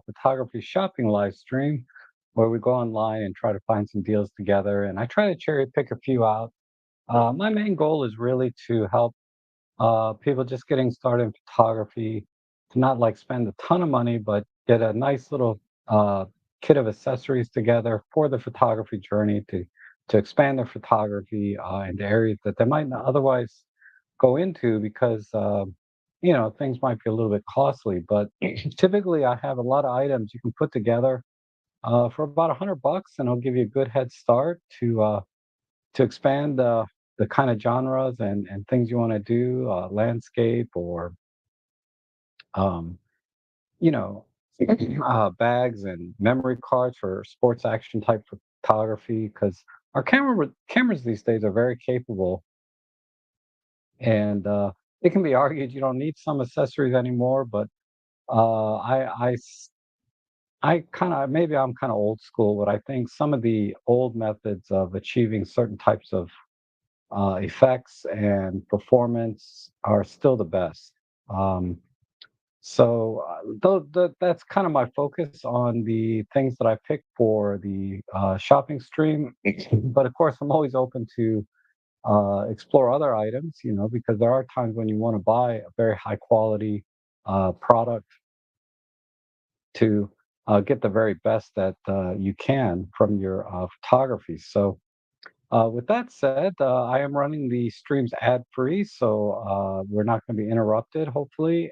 photography shopping live stream where we go online and try to find some deals together. And I try to cherry pick a few out. My main goal is really to help people just getting started in photography to not like spend a ton of money, but get a nice little uh, kit of accessories together for the photography journey to expand their photography into areas that they might not otherwise go into because things might be a little bit costly. But typically, I have a lot of items you can put together for about $100, and I'll give you a good head start to expand the kind of genres and things you want to do, landscape or um, you know, bags and memory cards for sports action type photography. Because our cameras these days are very capable, and it can be argued you don't need some accessories anymore. But uh, I, I s- I kind of maybe I'm kind of old school, but I think some of the old methods of achieving certain types of effects and performance are still the best. Um, that's kind of my focus on the things that I pick for the shopping stream. But of course, I'm always open to explore other items, because there are times when you want to buy a very high quality product to get the very best that you can from your photography. So, with that said, I am running the streams ad free, so we're not going to be interrupted, hopefully.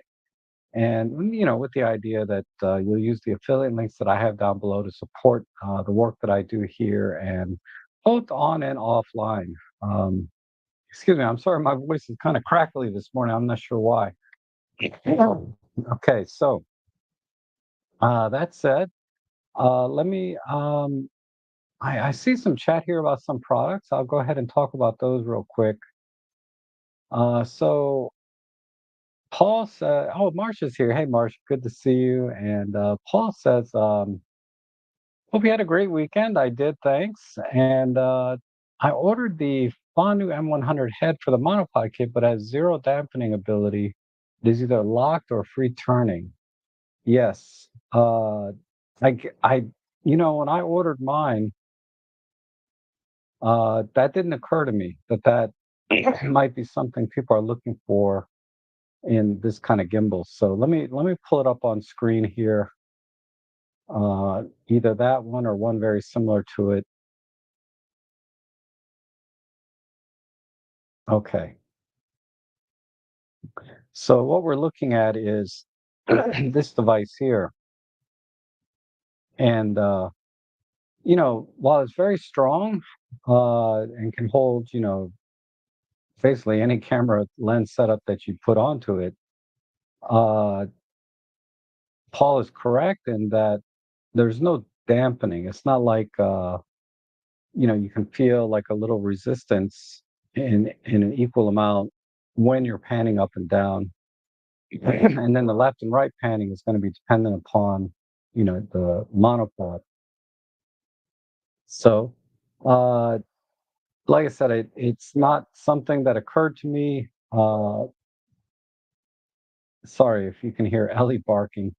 And with the idea that you'll use the affiliate links that I have down below to support the work that I do here, and both on and offline. Um, Excuse me, I'm sorry, my voice is kind of crackly this morning. I'm not sure why. Okay, so that said, let me. I see some chat here about some products. I'll go ahead and talk about those real quick. So Paul said, "Oh, Marsha's here. Hey, Marsha, good to see you." And Paul says, "Hope you had a great weekend. I did, thanks. And I ordered the Fonu M100 head for the monopod kit, but has zero dampening ability. It is either locked or free turning. Yes. I, when I ordered mine, that didn't occur to me that might be something people are looking for in this kind of gimbal. So let me pull it up on screen here. Either that one or one very similar to it. Okay. So what we're looking at is this device here. And while it's very strong and can hold, basically any camera lens setup that you put onto it, uh, Paul is correct in that there's no dampening. It's not like you can feel like a little resistance in an equal amount when you're panning up and down. And then the left and right panning is going to be dependent upon, the monopod. So, uh, like I said, it's not something that occurred to me. Sorry if you can hear Ellie barking,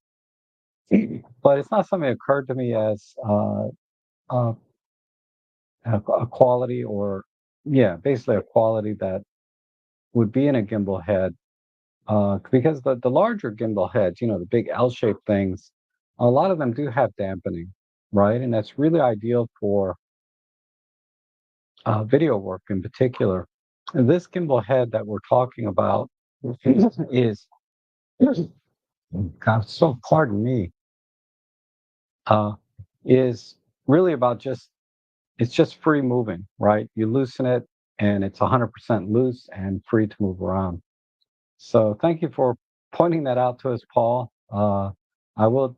but it's not something that occurred to me as uh, a quality or, yeah, basically a quality that would be in a gimbal head. Because the larger gimbal heads, the big L-shaped things, a lot of them do have dampening, right? And that's really ideal for video work in particular. And this gimbal head that we're talking about is, God, so pardon me, uh, is really about it's just free moving, right? You loosen it and it's 100% loose and free to move around. So thank you for pointing that out to us, Paul. I will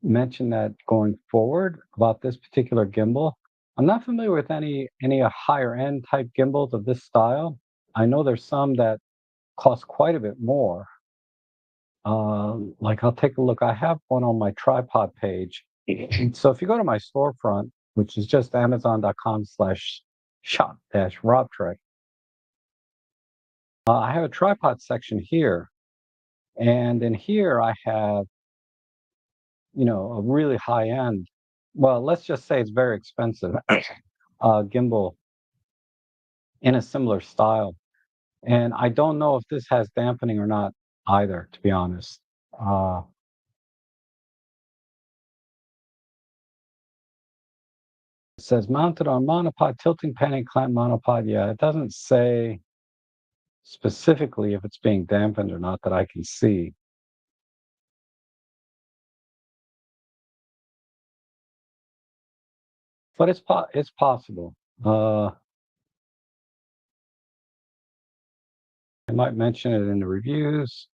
mention that going forward about this particular gimbal. I'm not familiar with any higher end type gimbals of this style. I know there's some that cost quite a bit more. Like I'll take a look. I have one on my tripod page. So if you go to my storefront, which is just amazon.com/shop dash robtrek, I have a tripod section here. And in here I have a really high end, well, let's just say it's very expensive, gimbal in a similar style. And I don't know if this has dampening or not either, to be honest. Uh, it says mounted on monopod, tilting panning clamp monopod. Yeah, it doesn't say specifically if it's being dampened or not that I can see, but it's possible. I might mention it in the reviews.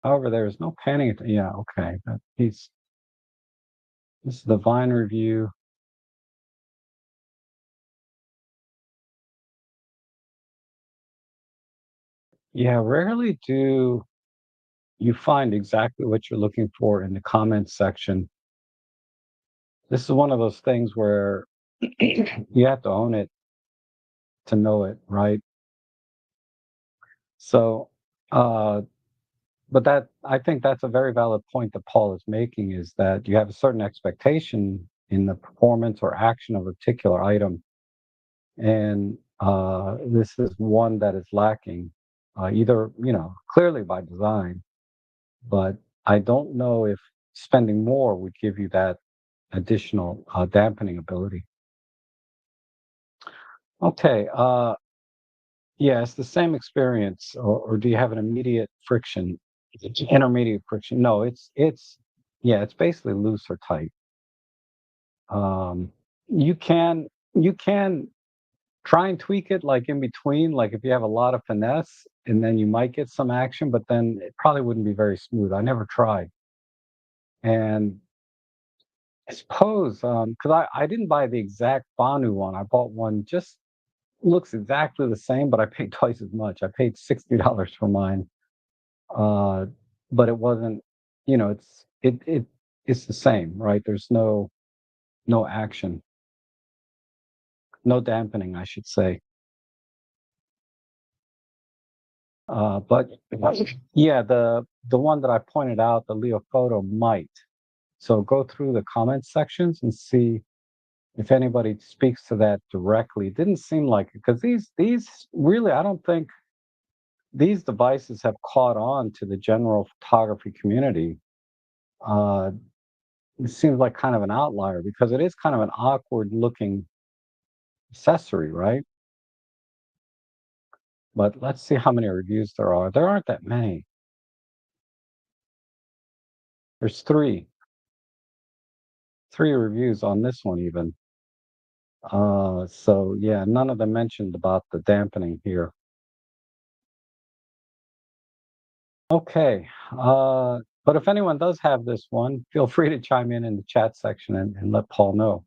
However, there is no panning. Yeah, okay. This is the Vine review. Yeah, rarely do you find exactly what you're looking for in the comments section. This is one of those things where you have to own it to know it, right? So, uh, but that I think that's a very valid point that Paul is making is that you have a certain expectation in the performance or action of a particular item, and this is one that is lacking, either clearly by design, but I don't know if spending more would give you that additional dampening ability. Okay, yeah, it's the same experience, or do you have an immediate friction, intermediate friction? No, yeah, it's basically loose or tight. Um, you can try and tweak it like in between, like if you have a lot of finesse, and then you might get some action, but then it probably wouldn't be very smooth. I never tried, and I suppose because I didn't buy the exact Banu one. I bought one just looks exactly the same, but I paid twice as much. I paid $60 for mine. Uh, but it wasn't, it's the same, right? There's no action, no dampening, I should say. But yeah, the one that I pointed out, the Leo photo might. So go through the comments sections and see if anybody speaks to that directly. It didn't seem like it because these really, I don't think these devices have caught on to the general photography community. Uh, it seems like kind of an outlier because it is kind of an awkward looking accessory, right? But let's see how many reviews there are. There aren't that many. There's three reviews on this one even. So yeah, none of them mentioned about the dampening here. Okay. But if anyone does have this one, feel free to chime in the chat section and let Paul know.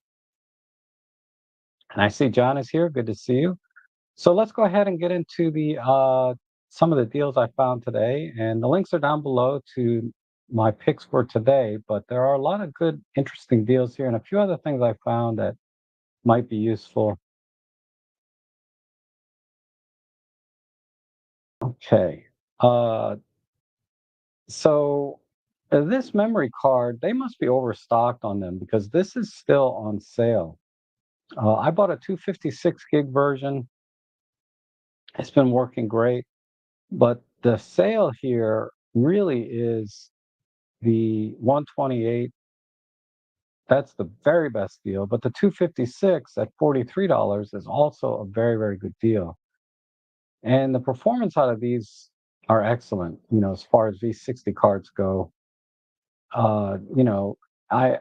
And I see John is here. Good to see you. So let's go ahead and get into the some of the deals I found today, and the links are down below to my picks for today. But there are a lot of good, interesting deals here, and a few other things I found that might be useful. Okay, uh, so this memory card, they must be overstocked on them because this is still on sale. I bought a 256 gig version. It's been working great, but the sale here really is the 128. That's the very best deal, but the 256 at $43 is also a very, very good deal. And the performance out of these are excellent, as far as V60 cards go. Uh, you know, I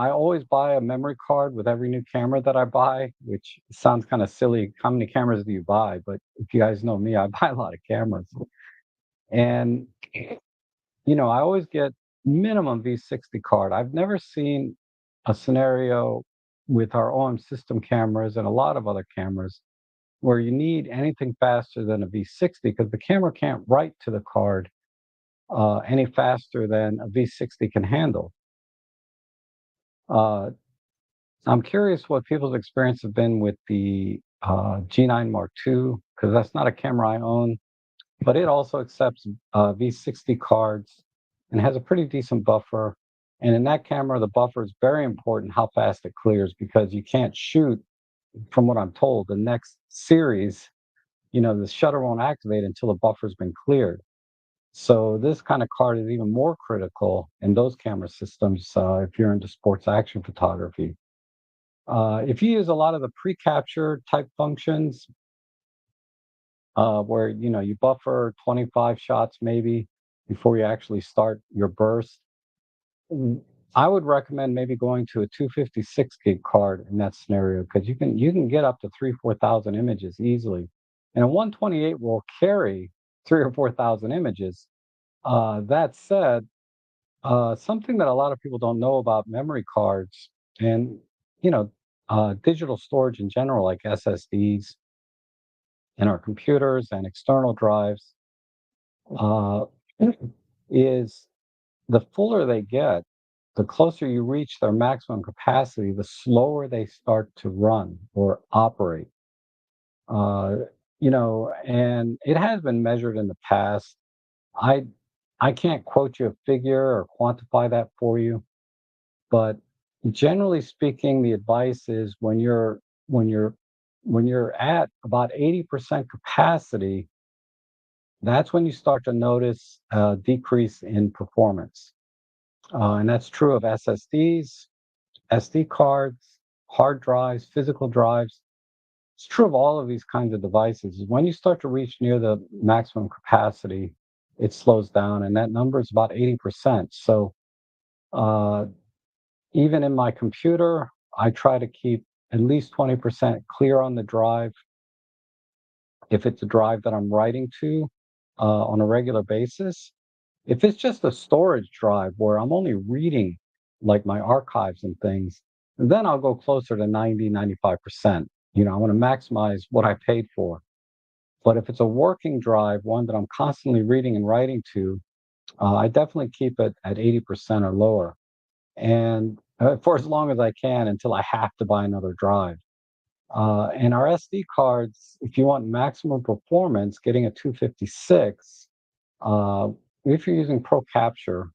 always buy a memory card with every new camera that I buy, which sounds kind of silly. How many cameras do you buy? But if you guys know me, I buy a lot of cameras. And I always get minimum V60 card. I've never seen a scenario with our OM system cameras and a lot of other cameras where you need anything faster than a V60 because the camera can't write to the card any faster than a V60 can handle. Uh, I'm curious what people's experience have been with the G9 Mark II, because that's not a camera I own, but it also accepts V60 cards and has a pretty decent buffer. And in that camera, the buffer is very important how fast it clears because you can't shoot, from what I'm told, the next series, the shutter won't activate until the buffer's been cleared. So this kind of card is even more critical in those camera systems if you're into sports action photography. If you use a lot of the pre-capture type functions, where you buffer 25 shots maybe before you actually start your burst, mm, I would recommend maybe going to a 256 gig card in that scenario because you can get up to 3-4 thousand images easily, and a 128 will carry 3 or 4 thousand images. That said, something that a lot of people don't know about memory cards and you know digital storage in general, like SSDs in our computers and external drives, uh, is the fuller they get, the closer you reach their maximum capacity, the slower they start to run or operate. Uh, and it has been measured in the past. I I can't quote you a figure or quantify that for you, but generally speaking, the advice is when you're when you're at about 80% capacity, that's when you start to notice a decrease in performance. And that's true of SSDs, SD cards, hard drives, physical drives. It's true of all of these kinds of devices. When you start to reach near the maximum capacity, it slows down, and that number is about 80%. So, uh, even in my computer, I try to keep at least 20% clear on the drive if it's a drive that I'm writing to on a regular basis. If it's just a storage drive where I'm only reading like my archives and things, then I'll go closer to 90-95%. I want to maximize what I paid for. But if it's a working drive, one that I'm constantly reading and writing to, I definitely keep it at 80% or lower. And for as long as I can until I have to buy another drive. And our SD cards, if you want maximum performance, getting a 256, uh, if you're using Pro Capture,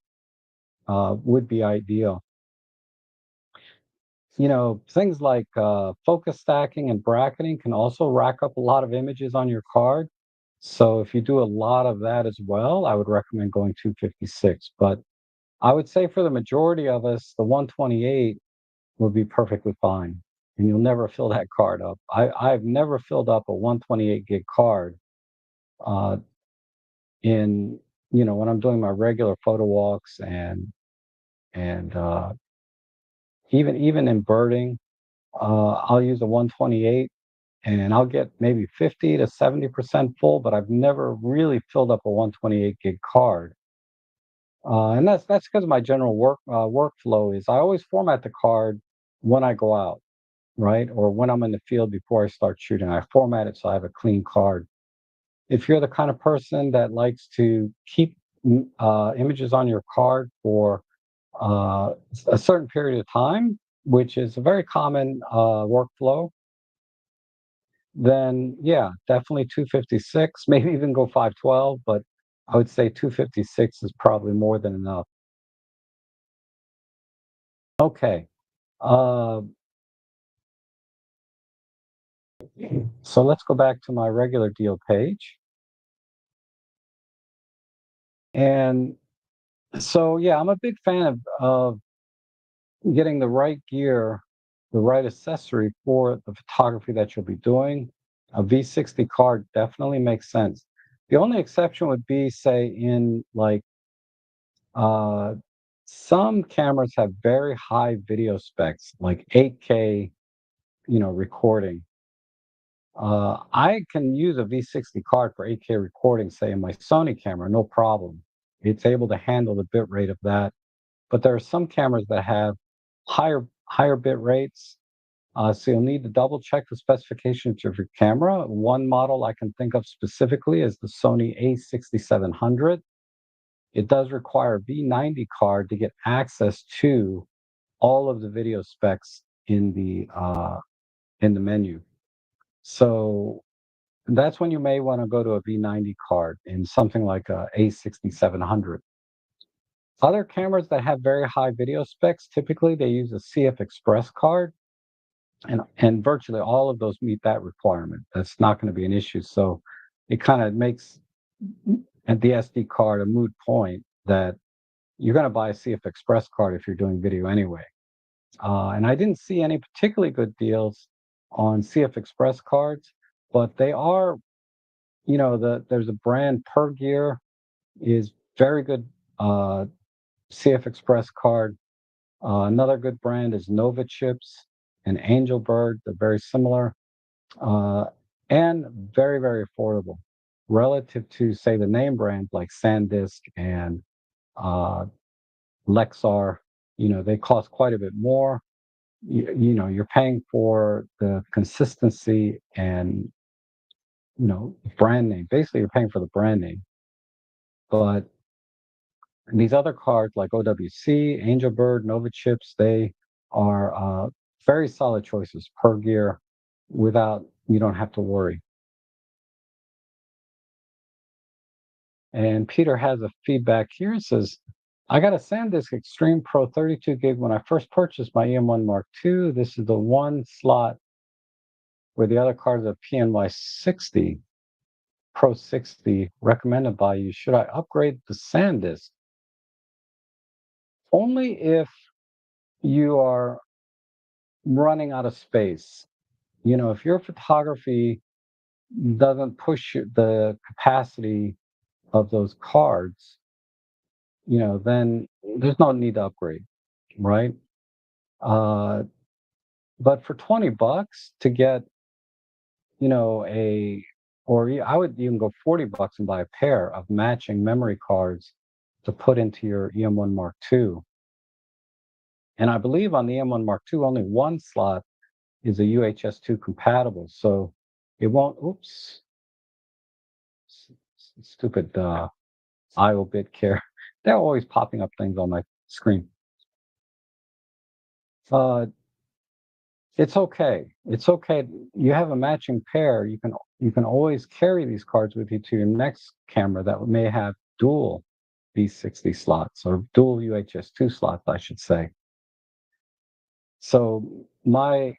would be ideal. Things like focus stacking and bracketing can also rack up a lot of images on your card. So if you do a lot of that as well, I would recommend going 256. But I would say for the majority of us, the 128 would be perfectly fine. And you'll never fill that card up. I've never filled up a 128 gig card uh, in, when I'm doing my regular photo walks and even in birding. I'll use a 128 and I'll get maybe 50 to 70% full, but I've never really filled up a 128 gig card. And that's because my general workflow is I always format the card when I go out, right? Or when I'm in the field before I start shooting. I format it so I have a clean card. If you're the kind of person that likes to keep images on your card for a certain period of time, which is a very common workflow, then yeah, definitely 256, maybe even go 512, but I would say 256 is probably more than enough. Okay. Uh, so let's go back to my regular deal page. And so, yeah, I'm a big fan of getting the right gear, the right accessory for the photography that you'll be doing. A V60 card definitely makes sense. The only exception would be, say, in like uh, some cameras have very high video specs, like 8K, recording. I can use a V60 card for 8K recording, say in my Sony camera, no problem. It's able to handle the bit rate of that. But there are some cameras that have higher bit rates. So you'll need to double check the specifications of your camera. One model I can think of specifically is the Sony A6700. It does require a V90 card to get access to all of the video specs in the menu. So that's when you may want to go to a V90 card in something like a A6700. Other cameras that have very high video specs, typically they use a CF Express card, and virtually all of those meet that requirement. That's not going to be an issue. So it kind of makes at the SD card a moot point that you're going to buy a CF Express card if you're doing video anyway. And I didn't see any particularly good deals on CF Express cards, but they are, there's a brand Per Gear is very good CF Express card. Another good brand is Nova Chips and Angel Bird. They're very similar uh, and very, very affordable relative to, say, the name brands like SanDisk and uh, Lexar. They cost quite a bit more. You're paying for the consistency and brand name. Basically, you're paying for the brand name. But these other cards like OWC, Angel Bird, Nova Chips, they are very solid choices per gear. Without you don't have to worry. And Peter has a feedback here. It says, I got a SanDisk Extreme Pro 32 gig when I first purchased my EM1 Mark II. This is the one slot where the other cards are PNY 60, Pro 60 recommended by you. Should I upgrade the SanDisk? Only if you are running out of space. If your photography doesn't push the capacity of those cards, then there's no need to upgrade, right? Uh, but for $20 to get, I would even go $40 and buy a pair of matching memory cards to put into your EM1 Mark II. And I believe on the EM1 Mark II, only one slot is a UHS-2 compatible, so it won't. Oops, stupid IO bit care. They're always popping up things on my screen. Uh, it's okay. It's okay. You have a matching pair. You can always carry these cards with you to your next camera that may have dual V60 slots or dual UHS-2 slots, I should say. So my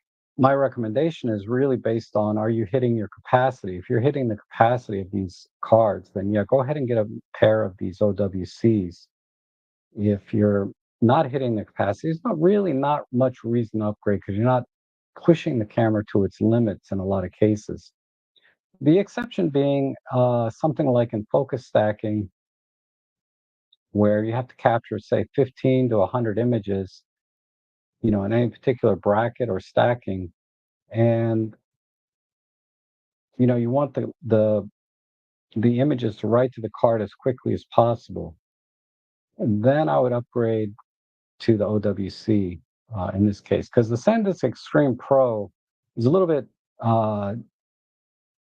recommendation is really based on, are you hitting your capacity? If you're hitting the capacity of these cards, then yeah, go ahead and get a pair of these OWCs. If you're not hitting the capacity, it's not much reason to upgrade because you're not pushing the camera to its limits in a lot of cases. The exception being something like in focus stacking, where you have to capture, say, 15 to 100 images, in any particular bracket or stacking, and you want the images to write to the card as quickly as possible. And then I would upgrade to the OWC in this case, because the SanDisk Extreme Pro is a little bit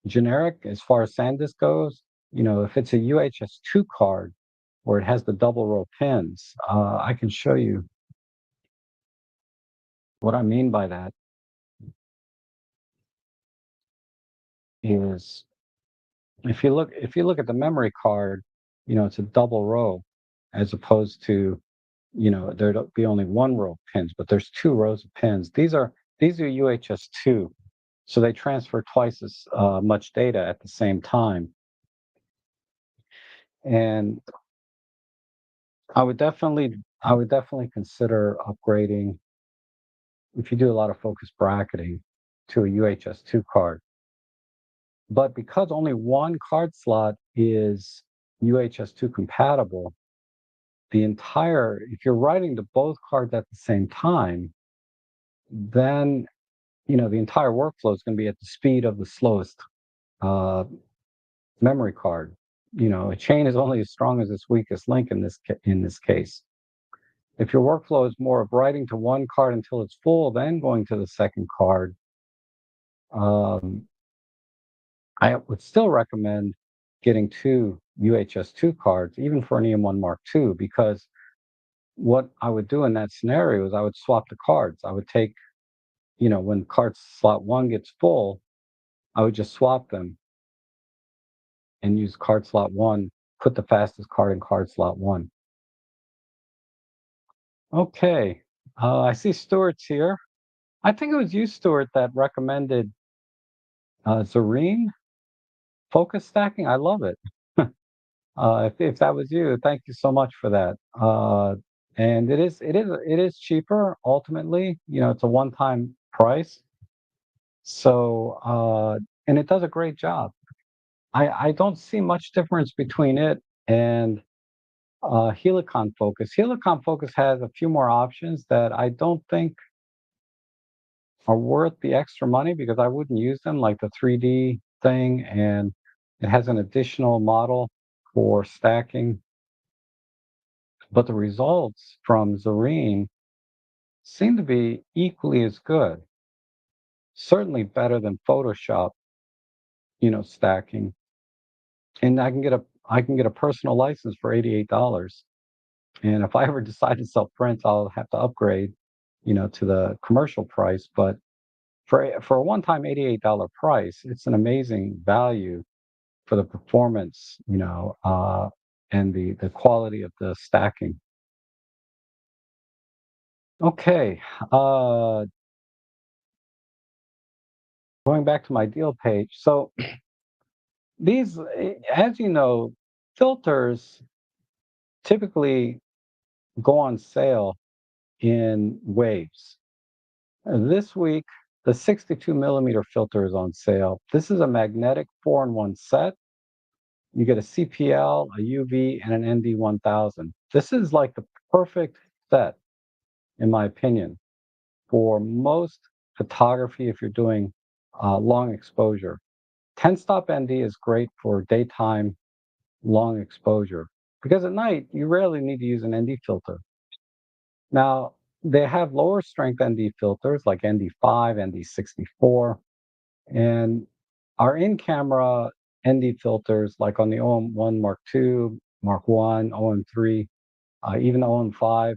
generic as far as SanDisk goes. If it's a UHS-2 card where it has the double row pins, I can show you what I mean by that is if you look at the memory card, it's a double row as opposed to, there'd be only one row of pins, but there's two rows of pins. These are UHS-2, so they transfer twice as much data at the same time. And I would definitely consider upgrading if you do a lot of focus bracketing to a UHS-2 card. But because only one card slot is UHS-2 compatible, if you're writing to both cards at the same time, then the entire workflow is going to be at the speed of the slowest uh, memory card. A chain is only as strong as its weakest link in this case. If your workflow is more of writing to one card until it's full, then going to the second card, um, I would still recommend getting two UHS-2 cards, even for an EM1 Mark II, because what I would do in that scenario is I would swap the cards. I would take when cart slot one gets full, I would just swap them and use card slot one, put the fastest card in card slot one. Okay. I see Stuart's here. I think it was you, Stuart, that recommended Zareen focus stacking. I love it. If that was you, thank you so much for that. And it is cheaper ultimately. It's a one-time price. So and it does a great job. I don't see much difference between it and Helicon Focus. Helicon Focus has a few more options that I don't think are worth the extra money because I wouldn't use them, like the 3D thing, and it has an additional model for stacking. But the results from Zareen seem to be equally as good, certainly better than Photoshop, stacking. And I can get a personal license for $88. And if I ever decide to sell prints, I'll have to upgrade, to the commercial price. But for a one-time $88 price, it's an amazing value for the performance, and the quality of the stacking. Okay, going back to my deal page. So as you know, filters typically go on sale in waves. This week, the 62 millimeter filter is on sale. This is a magnetic 4-in-1 set. You get a CPL, a UV, and an ND1000. This is like the perfect set, in my opinion, for most photography if you're doing long exposure. 10 stop ND is great for daytime long exposure because at night you rarely need to use an ND filter. Now, they have lower strength ND filters like ND5, ND64, and our in-camera ND filters like on the OM1 Mark II, Mark 1, OM3, even OM5,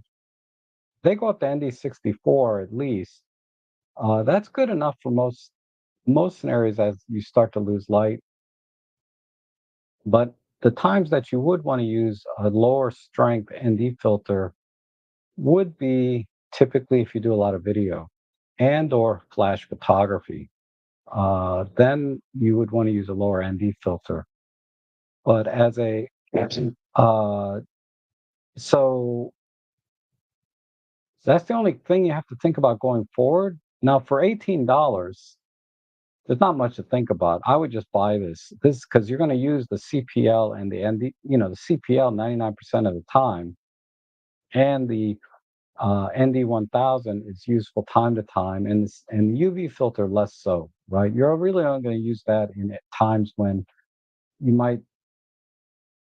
they go up to ND64 at least. That's good enough for most scenarios as you start to lose light. But the times that you would want to use a lower strength ND filter would be typically if you do a lot of video and or flash photography. Then you would want to use a lower ND filter. But uh, so that's the only thing you have to think about going forward. Now, for $18, there's not much to think about. I would just buy this because you're going to use the CPL and the ND, the CPL 99% of the time, and the ND1000 is useful time to time, and UV filter less so, right? You're really only going to use that in times when you might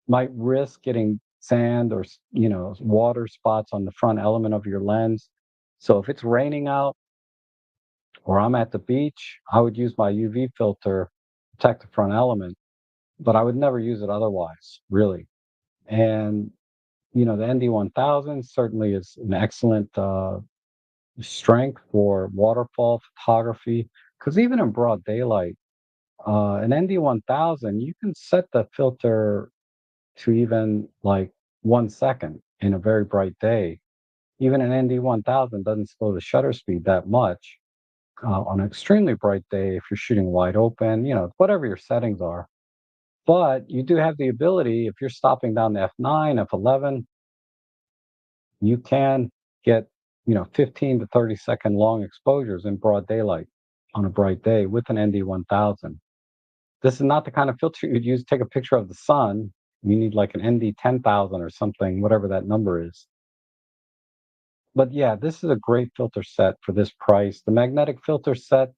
risk getting sand or water spots on the front element of your lens. So if it's raining out or I'm at the beach, I would use my UV filter to protect the front element, but I would never use it otherwise, really. And the ND1000 certainly is an excellent strength for waterfall photography because even in broad daylight, an ND1000 you can set the filter to even like 1 second in a very bright day. Even an ND1000 doesn't slow the shutter speed that much on an extremely bright day if you're shooting wide open, whatever your settings are. But you do have the ability, if you're stopping down the f9, f11, you can get 15 to 30-second long exposures in broad daylight on a bright day with an ND1000. This is not the kind of filter you'd use to take a picture of the sun. You need like an ND10,000 or something, whatever that number is. But yeah, this is a great filter set for this price. The magnetic filter set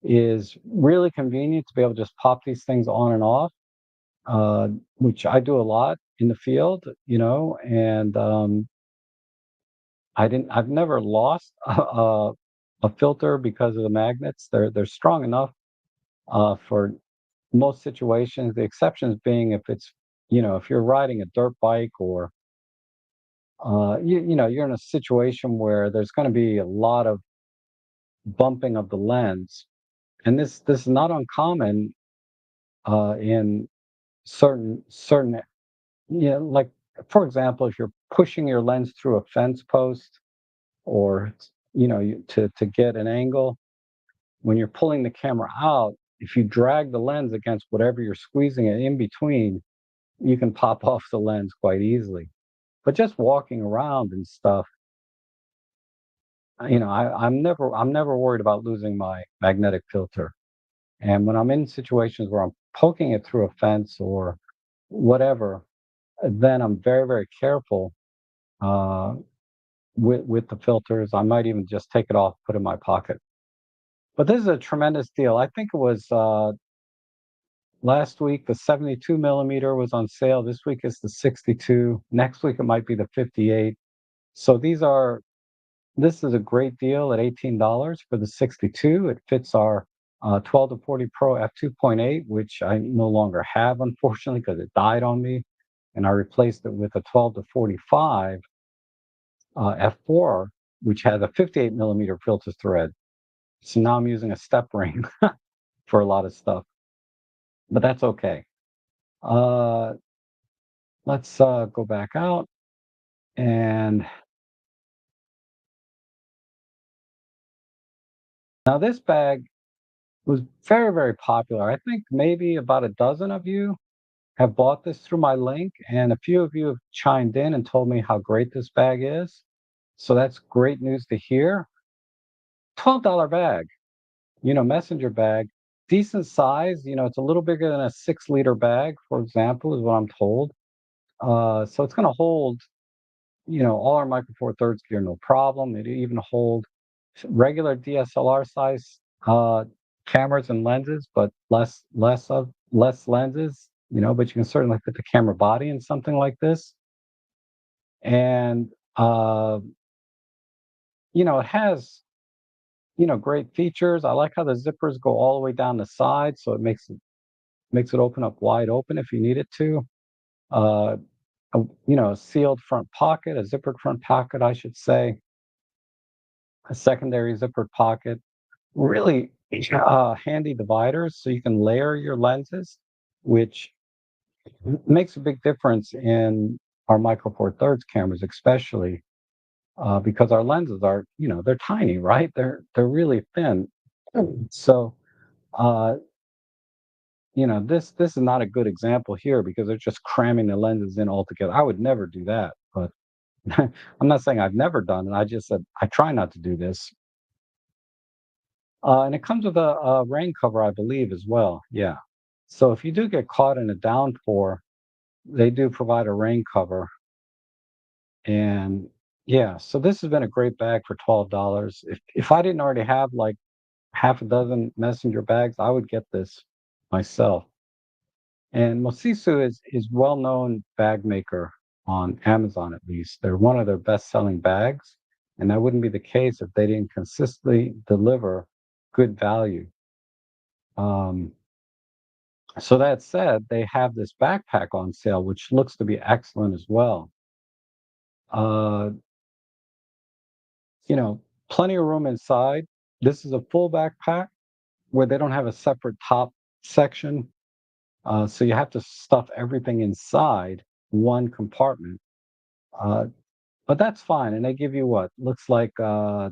is really convenient to be able to just pop these things on and off, which I do a lot in the field, and I've never lost a filter because of the magnets. They're strong enough for most situations. The exceptions being if you're riding a dirt bike or you're in a situation where there's going to be a lot of bumping of the lens. And this is not uncommon in certain yeah, like for example, if you're pushing your lens through a fence post or to get an angle, when you're pulling the camera out, if you drag the lens against whatever you're squeezing it in between, you can pop off the lens quite easily. But just walking around and stuff, I'm never worried about losing my magnetic filter. And when I'm in situations where I'm poking it through a fence or whatever, then I'm very, very careful uh, with the filters. I might even just take it off, put it in my pocket. But this is a tremendous deal. I think it was last week the 72 millimeter was on sale. This week is the 62. Next week it might be the 58. So this is a great deal at $18 for the 62. It fits our 12 to 40 Pro f2.8, which I no longer have, unfortunately, because it died on me. And I replaced it with a 12 to 45 f4, which has a 58 millimeter filter thread. So now I'm using a step ring for a lot of stuff, but that's okay. Uh, let's go back out. And now this bag was very, very popular. I think maybe about a dozen of you have bought this through my link, and a few of you have chimed in and told me how great this bag is. So that's great news to hear. $12 bag, messenger bag, decent size. It's a little bigger than a 6 liter bag, for example, is what I'm told. So it's going to hold, all our Micro Four Thirds gear, no problem. It even hold regular DSLR size cameras and lenses, but less lenses. But you can certainly fit the camera body in something like this. And uh, it has great features. I like how the zippers go all the way down the side, so it makes it open up wide open if you need it to. Uh, a sealed front pocket, a zippered front pocket, I should say, a secondary zippered pocket. Really handy dividers, so you can layer your lenses, which makes a big difference in our Micro Four Thirds cameras, especially because our lenses are, they're tiny, right? They're really thin. So, uh, this is not a good example here because they're just cramming the lenses in altogether. I would never do that, but I'm not saying I've never done it. I just said I try not to do this. And it comes with a rain cover, I believe, as well. Yeah. So if you do get caught in a downpour, they do provide a rain cover. And yeah, so this has been a great bag for $12. If I didn't already have like half a dozen messenger bags, I would get this myself. And Mosisu is well-known bag maker on Amazon, at least. They're one of their best-selling bags, and that wouldn't be the case if they didn't consistently deliver good value. Um, so that said, they have this backpack on sale, which looks to be excellent as well. Uh, you know, plenty of room inside. This is a full backpack where they don't have a separate top section. So you have to stuff everything inside one compartment. Uh, but that's fine. And they give you what looks like 4,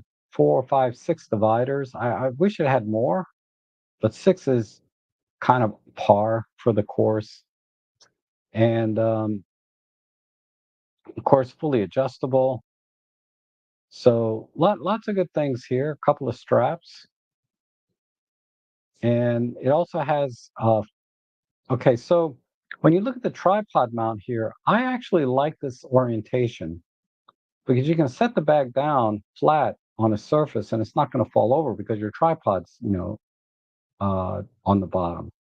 5, 6 dividers. I wish it had more, but six is kind of par for the course. And of course, fully adjustable. So lots of good things here. A couple of straps, and it also has. Okay, so when you look at the tripod mount here, I actually like this orientation because you can set the bag down flat on a surface, and it's not going to fall over because your tripod's on the bottom.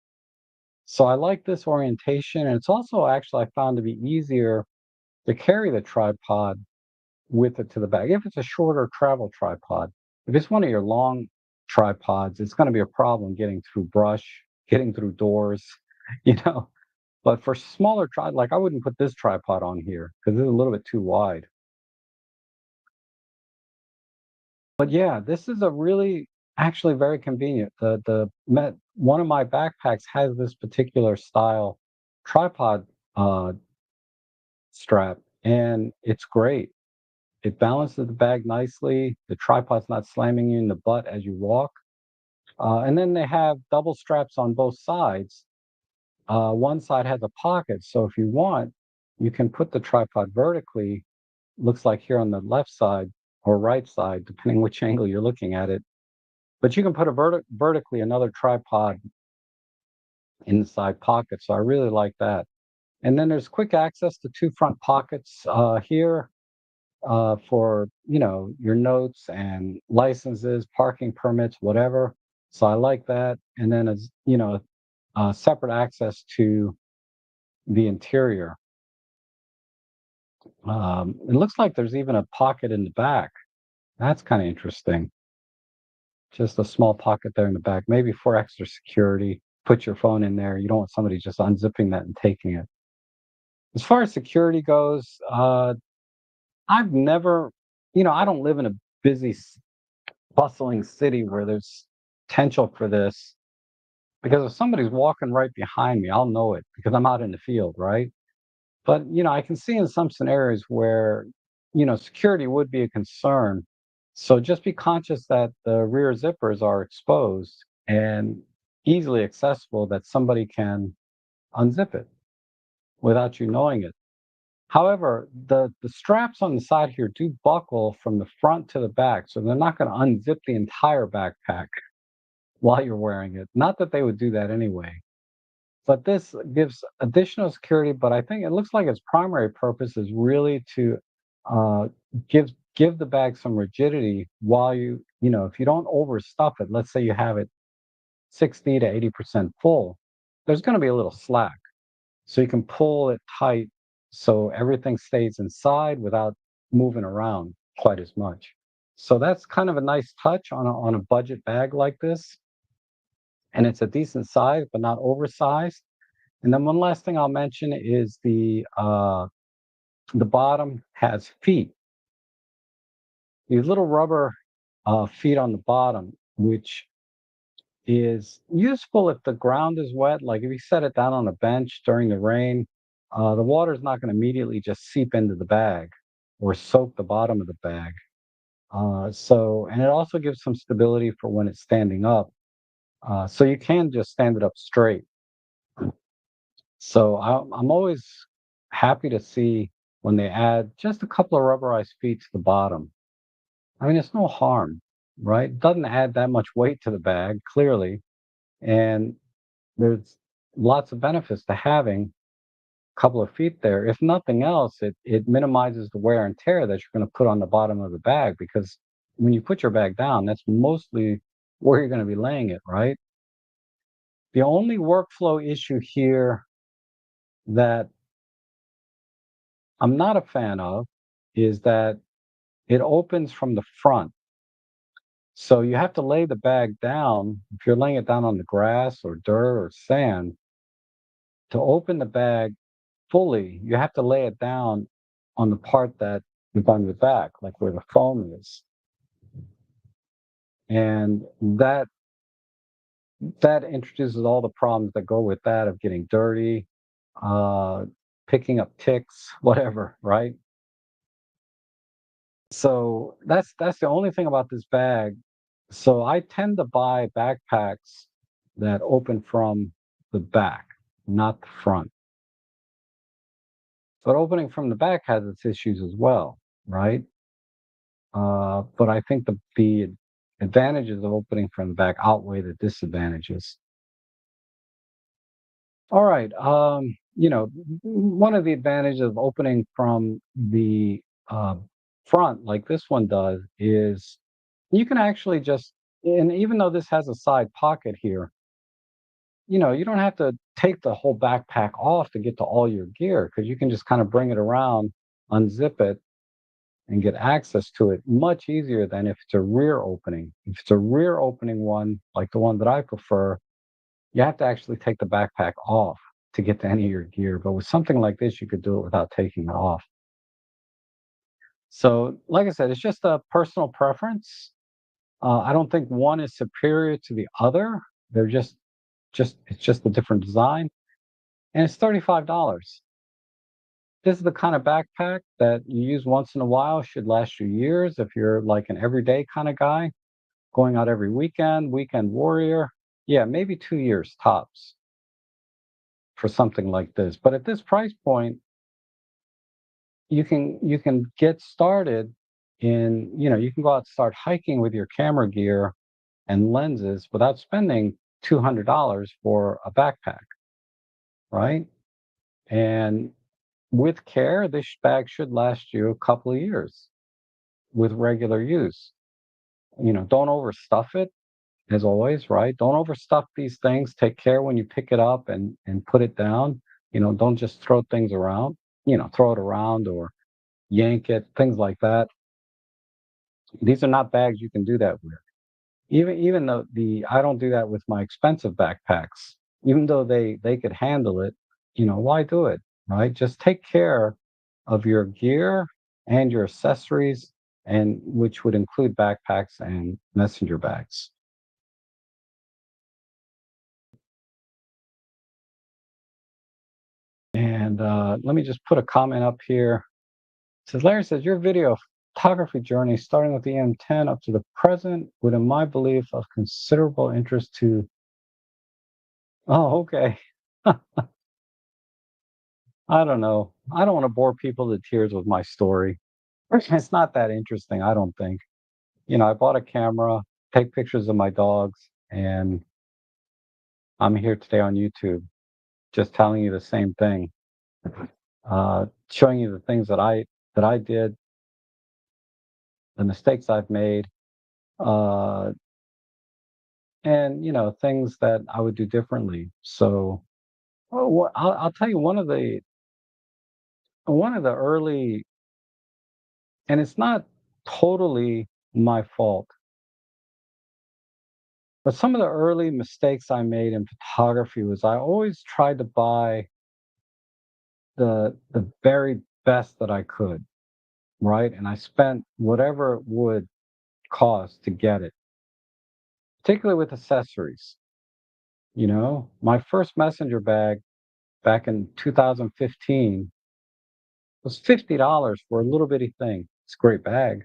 So I like this orientation, and it's also actually I found to be easier to carry the tripod with it to the bag. If it's a shorter travel tripod, if it's one of your long tripods, it's going to be a problem getting through brush, getting through doors, you know. But for smaller tripod, like I wouldn't put this tripod on here because it's a little bit too wide. But yeah, this is a really Actually very convenient. One of my backpacks has this particular style tripod uh, strap, and it's great. It balances the bag nicely. The tripod's not slamming you in the butt as you walk. And then they have double straps on both sides. One side has a pocket, so if you want, you can put the tripod vertically. Looks like here on the left side or right side, depending which angle you're looking at it. But you can put a vertically another tripod in the side pocket. So I really like that. And then there's quick access to two front pockets here for your notes and licenses, parking permits, whatever. So I like that. And then as separate access to the interior. It looks like there's even a pocket in the back. That's kind of interesting. Just a small pocket there in the back, maybe for extra security. Put your phone in there. You don't want somebody just unzipping that and taking it. As far as security goes, I've never, I don't live in a busy, bustling city where there's potential for this. Because if somebody's walking right behind me, I'll know it because I'm out in the field, right? But, I can see in some scenarios where, security would be a concern. So just be conscious that the rear zippers are exposed and easily accessible that somebody can unzip it without you knowing it. However, the straps on the side here do buckle from the front to the back, so they're not going to unzip the entire backpack while you're wearing it. Not that they would do that anyway. But this gives additional security, but I think it looks like its primary purpose is really to uh, give the bag some rigidity while if you don't overstuff it, let's say you have it 60 to 80% full, there's going to be a little slack. So you can pull it tight so everything stays inside without moving around quite as much. So that's kind of a nice touch on a budget bag like this. And it's a decent size, but not oversized. And then one last thing I'll mention is the bottom has feet. These little rubber feet on the bottom, which is useful if the ground is wet. Like if you set it down on a bench during the rain, the water is not going to immediately just seep into the bag or soak the bottom of the bag. And it also gives some stability for when it's standing up. So you can just stand it up straight. So I'm always happy to see when they add just a couple of rubberized feet to the bottom. I mean, it's no harm, right? It doesn't add that much weight to the bag, clearly. And there's lots of benefits to having a couple of feet there. If nothing else, it minimizes the wear and tear that you're going to put on the bottom of the bag because when you put your bag down, that's mostly where you're going to be laying it, right? The only workflow issue here that I'm not a fan of is that it opens from the front. So you have to lay the bag down. If you're laying it down on the grass or dirt or sand, to open the bag fully, you have to lay it down on the part that is on your back, like where the foam is. And that introduces all the problems that go with that of getting dirty, uh, picking up ticks, whatever, right? So that's the only thing about this bag. So I tend to buy backpacks that open from the back, not the front. But opening from the back has its issues as well, right? But I think the advantages of opening from the back outweigh the disadvantages. All right. One of the advantages of opening from the uh, front, like this one does, is you can actually and even though this has a side pocket here, you don't have to take the whole backpack off to get to all your gear because you can just kind of bring it around, unzip it, and get access to it much easier than if it's a rear opening. If it's a rear opening one, like the one that I prefer, you have to actually take the backpack off to get to any of your gear. But with something like this, you could do it without taking it off. So, like I said, it's just a personal preference. I don't think one is superior to the other. They're just it's just a different design, and it's $35. This is the kind of backpack that you use once in a while, should last you years if you're like an everyday kind of guy, going out every weekend, weekend warrior. Yeah, maybe 2 years tops for something like this. But at this price point, you can get started in, you can go out and start hiking with your camera gear and lenses without spending $200 for a backpack, right? And with care, this bag should last you a couple of years with regular use. Don't overstuff it, as always, right? Don't overstuff these things. Take care when you pick it up and put it down. Don't just throw things around, throw it around or yank it, things like that. These are not bags you can do that with. Even though the I don't do that with my expensive backpacks. Even though they could handle it, why do it, right? Just take care of your gear and your accessories, and which would include backpacks and messenger bags. And let me just put a comment up here. It says Larry says your video photography journey, starting with the M10 up to the present, would, in my belief, of considerable interest to. Oh, okay. I don't know. I don't want to bore people to tears with my story. It's not that interesting, I don't think. I bought a camera, take pictures of my dogs, and I'm here today on YouTube, just telling you the same thing, showing you the things that I did, the mistakes I've made, uh, and things that I would do differently. So, I'll tell you one of the early, and it's not totally my fault. But some of the early mistakes I made in photography was I always tried to buy the very best that I could, right? And I spent whatever it would cost to get it, particularly with accessories. My first messenger bag back in 2015 was $50 for a little bitty thing. It's a great bag.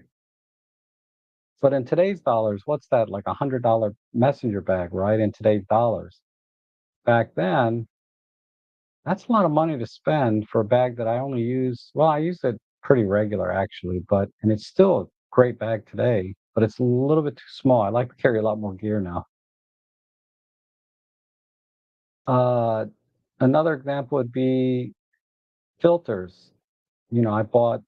But in today's dollars, what's that? Like $100 messenger bag, right? In today's dollars. Back then, that's a lot of money to spend for a bag that I only use. Well, I use it pretty regular actually, and it's still a great bag today, but it's a little bit too small. I like to carry a lot more gear now. Uh, Another example would be filters. I bought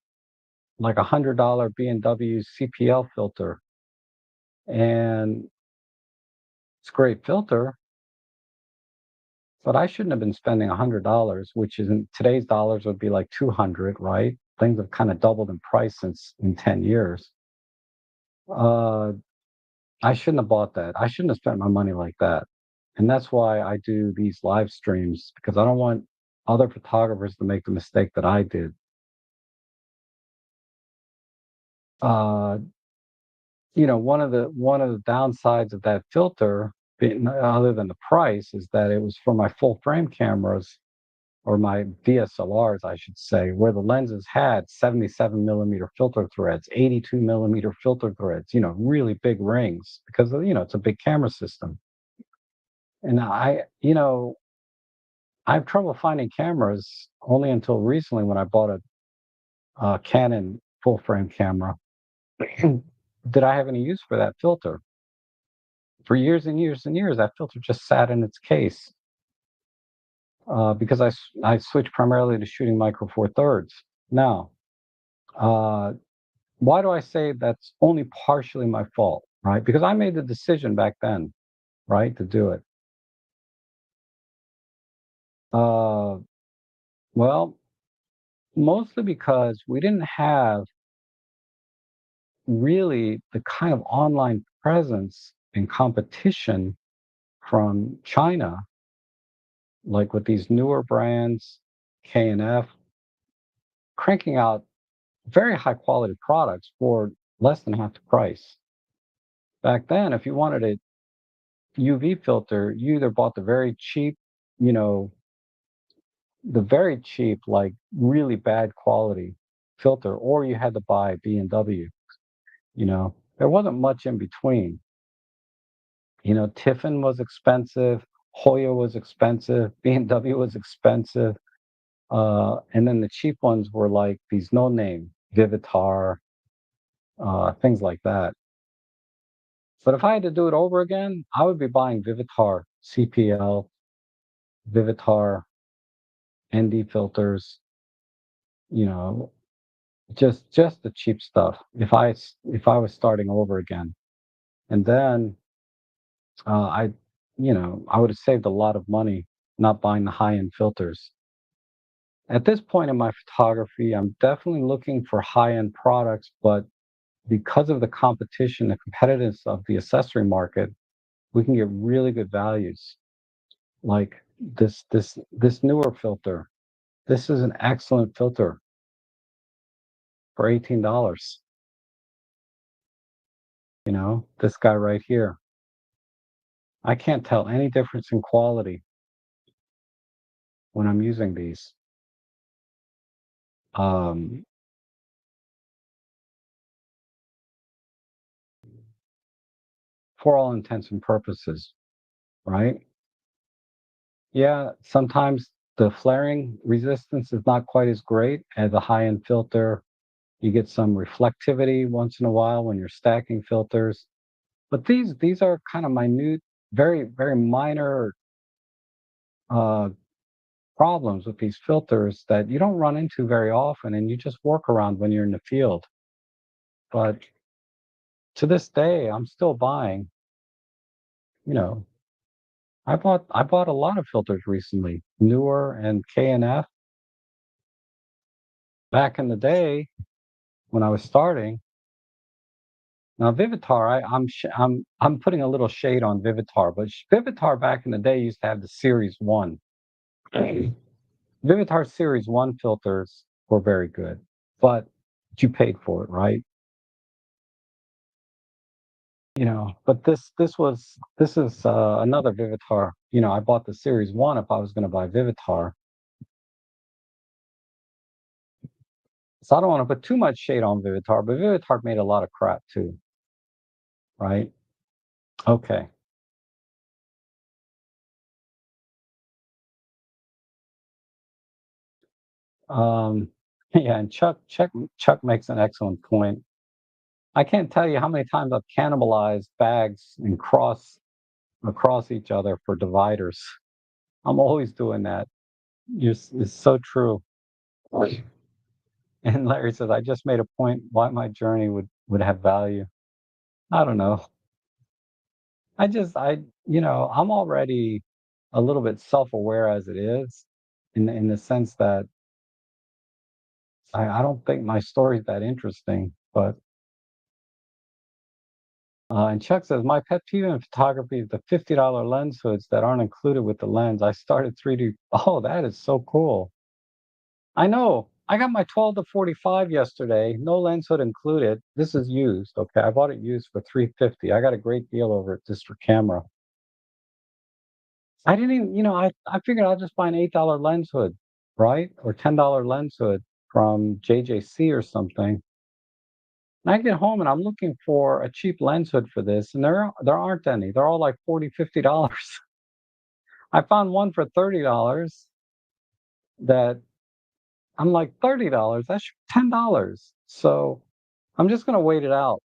like $100 B&W CPL filter, and it's a great filter, but I shouldn't have been spending $100, which is in today's dollars would be like 200, right? Things have kind of doubled in price since in 10 years. Uh, I shouldn't have bought that. I shouldn't have spent my money like that. And that's why I do these live streams, because I don't want other photographers to make the mistake that I did. Uh, one of the downsides of that filter, other than the price, is that it was for my full frame cameras, or my DSLRs, I should say, where the lenses had 77 millimeter filter threads, 82 millimeter filter threads, really big rings, because it's a big camera system. And I have trouble finding cameras only until recently when I bought a Canon full frame camera. Did I have any use for that filter? For years and years and years, that filter just sat in its case, because I switched primarily to shooting micro four thirds. Now, uh, why do I say that's only partially my fault? Right? Because I made the decision back then, right, to do it. Uh, well, mostly because we didn't have really the kind of online presence and competition from China, like with these newer brands, K&F, cranking out very high quality products for less than half the price. Back then, if you wanted a UV filter, you either bought you know, the very cheap, like really bad quality filter, or you had to buy B&W, you know. There wasn't much in between. You know, Tiffin was expensive, Hoya was expensive, B&W was expensive, and then the cheap ones were like these no name, Vivitar, things like that. But if I had to do it over again, I would be buying Vivitar, CPL, Vivitar, ND filters, you know, just the cheap stuff. If I was starting over again, and then I, you know, I would have saved a lot of money not buying the high end filters. At this point in my photography, I'm definitely looking for high end products, but because of the competition, the competitiveness of the accessory market, we can get really good values. Like this newer filter. This is an excellent filter for $18. You know, this guy right here. I can't tell any difference in quality when I'm using these. Um, for all intents and purposes, right? Yeah, sometimes the flaring resistance is not quite as great as a high-end filter. You get some reflectivity once in a while when you're stacking filters. But these are kind of minute, very minor uh, problems with these filters that you don't run into very often, and you just work around when you're in the field. But to this day, I'm still buying. You know, I bought a lot of filters recently, newer and K&F. Back in the day when I was starting, now Vivitar, I'm putting a little shade on Vivitar, but Vivitar back in the day used to have the Series One. Vivitar Series One filters were very good, but you paid for it, right? You know, but this is another Vivitar. You know, I bought the Series One if I was going to buy Vivitar, so I don't want to put too much shade on Vivitar, but Vivitar made a lot of crap too, right? Okay. Um, yeah, and Chuck makes an excellent point. I can't tell you how many times I've cannibalized bags and across each other for dividers. I'm always doing that. It's so true. And Larry says, I just made a point why my journey would have value. I don't know. You know, I'm already a little bit self-aware as it is, in the sense that I don't think my story's that interesting. But and Chuck says, my pet peeve in photography is the $50 lens hoods that aren't included with the lens. I started 3D. Oh, that is so cool. I know. I got my 12 to 45 yesterday, no lens hood included. This is used. Okay, I bought it used for 350. I got a great deal over it just for camera. I didn't even, you know, I figured I'll just buy an $8 lens hood, right? Or $10 lens hood from JJC or something. And I get home and I'm looking for a cheap lens hood for this, and there aren't any. They're all like 40, $50. I found one for $30 that I'm like $30. That's $10. So I'm just gonna wait it out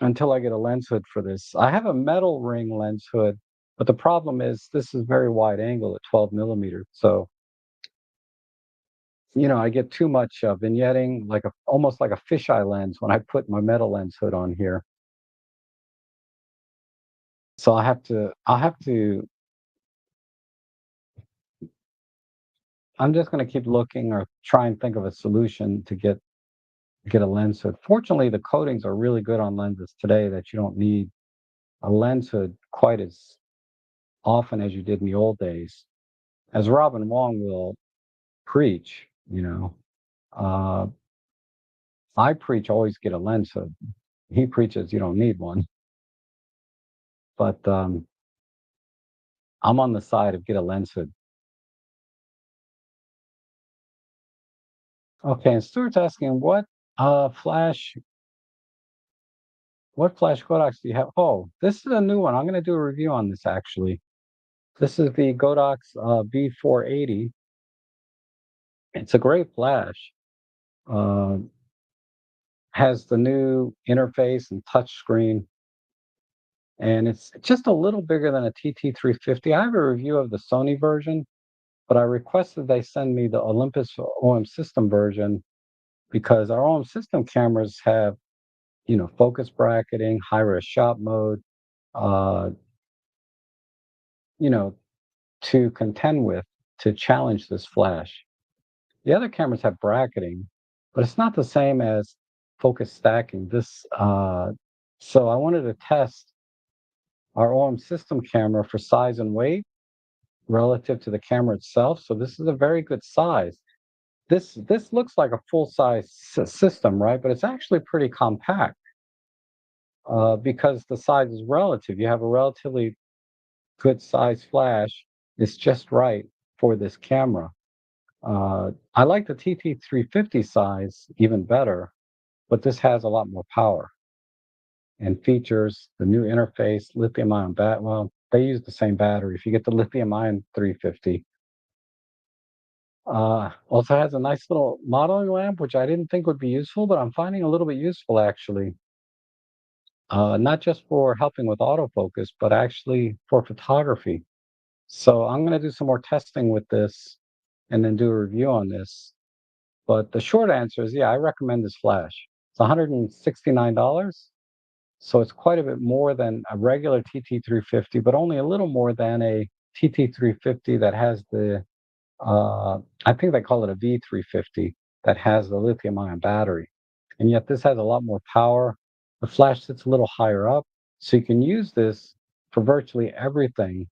until I get a lens hood for this. I have a metal ring lens hood, but the problem is this is very wide angle at 12 millimeters. So, you know, I get too much vignetting, like almost like a fisheye lens when I put my metal lens hood on here. So I'll have to, I'm just going to keep looking or try and think of a solution to get a lens hood. Fortunately, the coatings are really good on lenses today that you don't need a lens hood quite as often as you did in the old days. As Robin Wong will preach, you know, uh, I preach always get a lens hood. He preaches you don't need one, but I'm on the side of get a lens hood. Okay, and Stuart's asking flash what flash Godox do you have? Oh, this is a new one. I'm going to do a review on this actually. This is the Godox B480. It's a great flash. Uh, has the new interface and touch screen, and it's just a little bigger than a TT350. I have a review of the Sony version, but I requested they send me the Olympus OM system version because our OM system cameras have, focus bracketing, high res shot mode, uh, you know, to contend with to challenge this flash. The other cameras have bracketing, but it's not the same as focus stacking. So I wanted to test our OM system camera for size and weight relative to the camera itself. So this is a very good size. This looks like a full size system, right? But it's actually pretty compact because the size is relative. You have a relatively good size flash. It's just right for this camera. I like the TT350 size even better, but this has a lot more power and features. The new interface, lithium ion well, they use the same battery. If you get the lithium ion 350, also has a nice little modeling lamp, which I didn't think would be useful, but I'm finding a little bit useful actually. Not just for helping with autofocus, but actually for photography. So I'm going to do some more testing with this and then do a review on this. But the short answer is, yeah, I recommend this flash. It's $169, so it's quite a bit more than a regular TT350, but only a little more than a TT350 that has I think they call it a V350 that has the lithium-ion battery. And yet this has a lot more power. The flash sits a little higher up, so you can use this for virtually everything,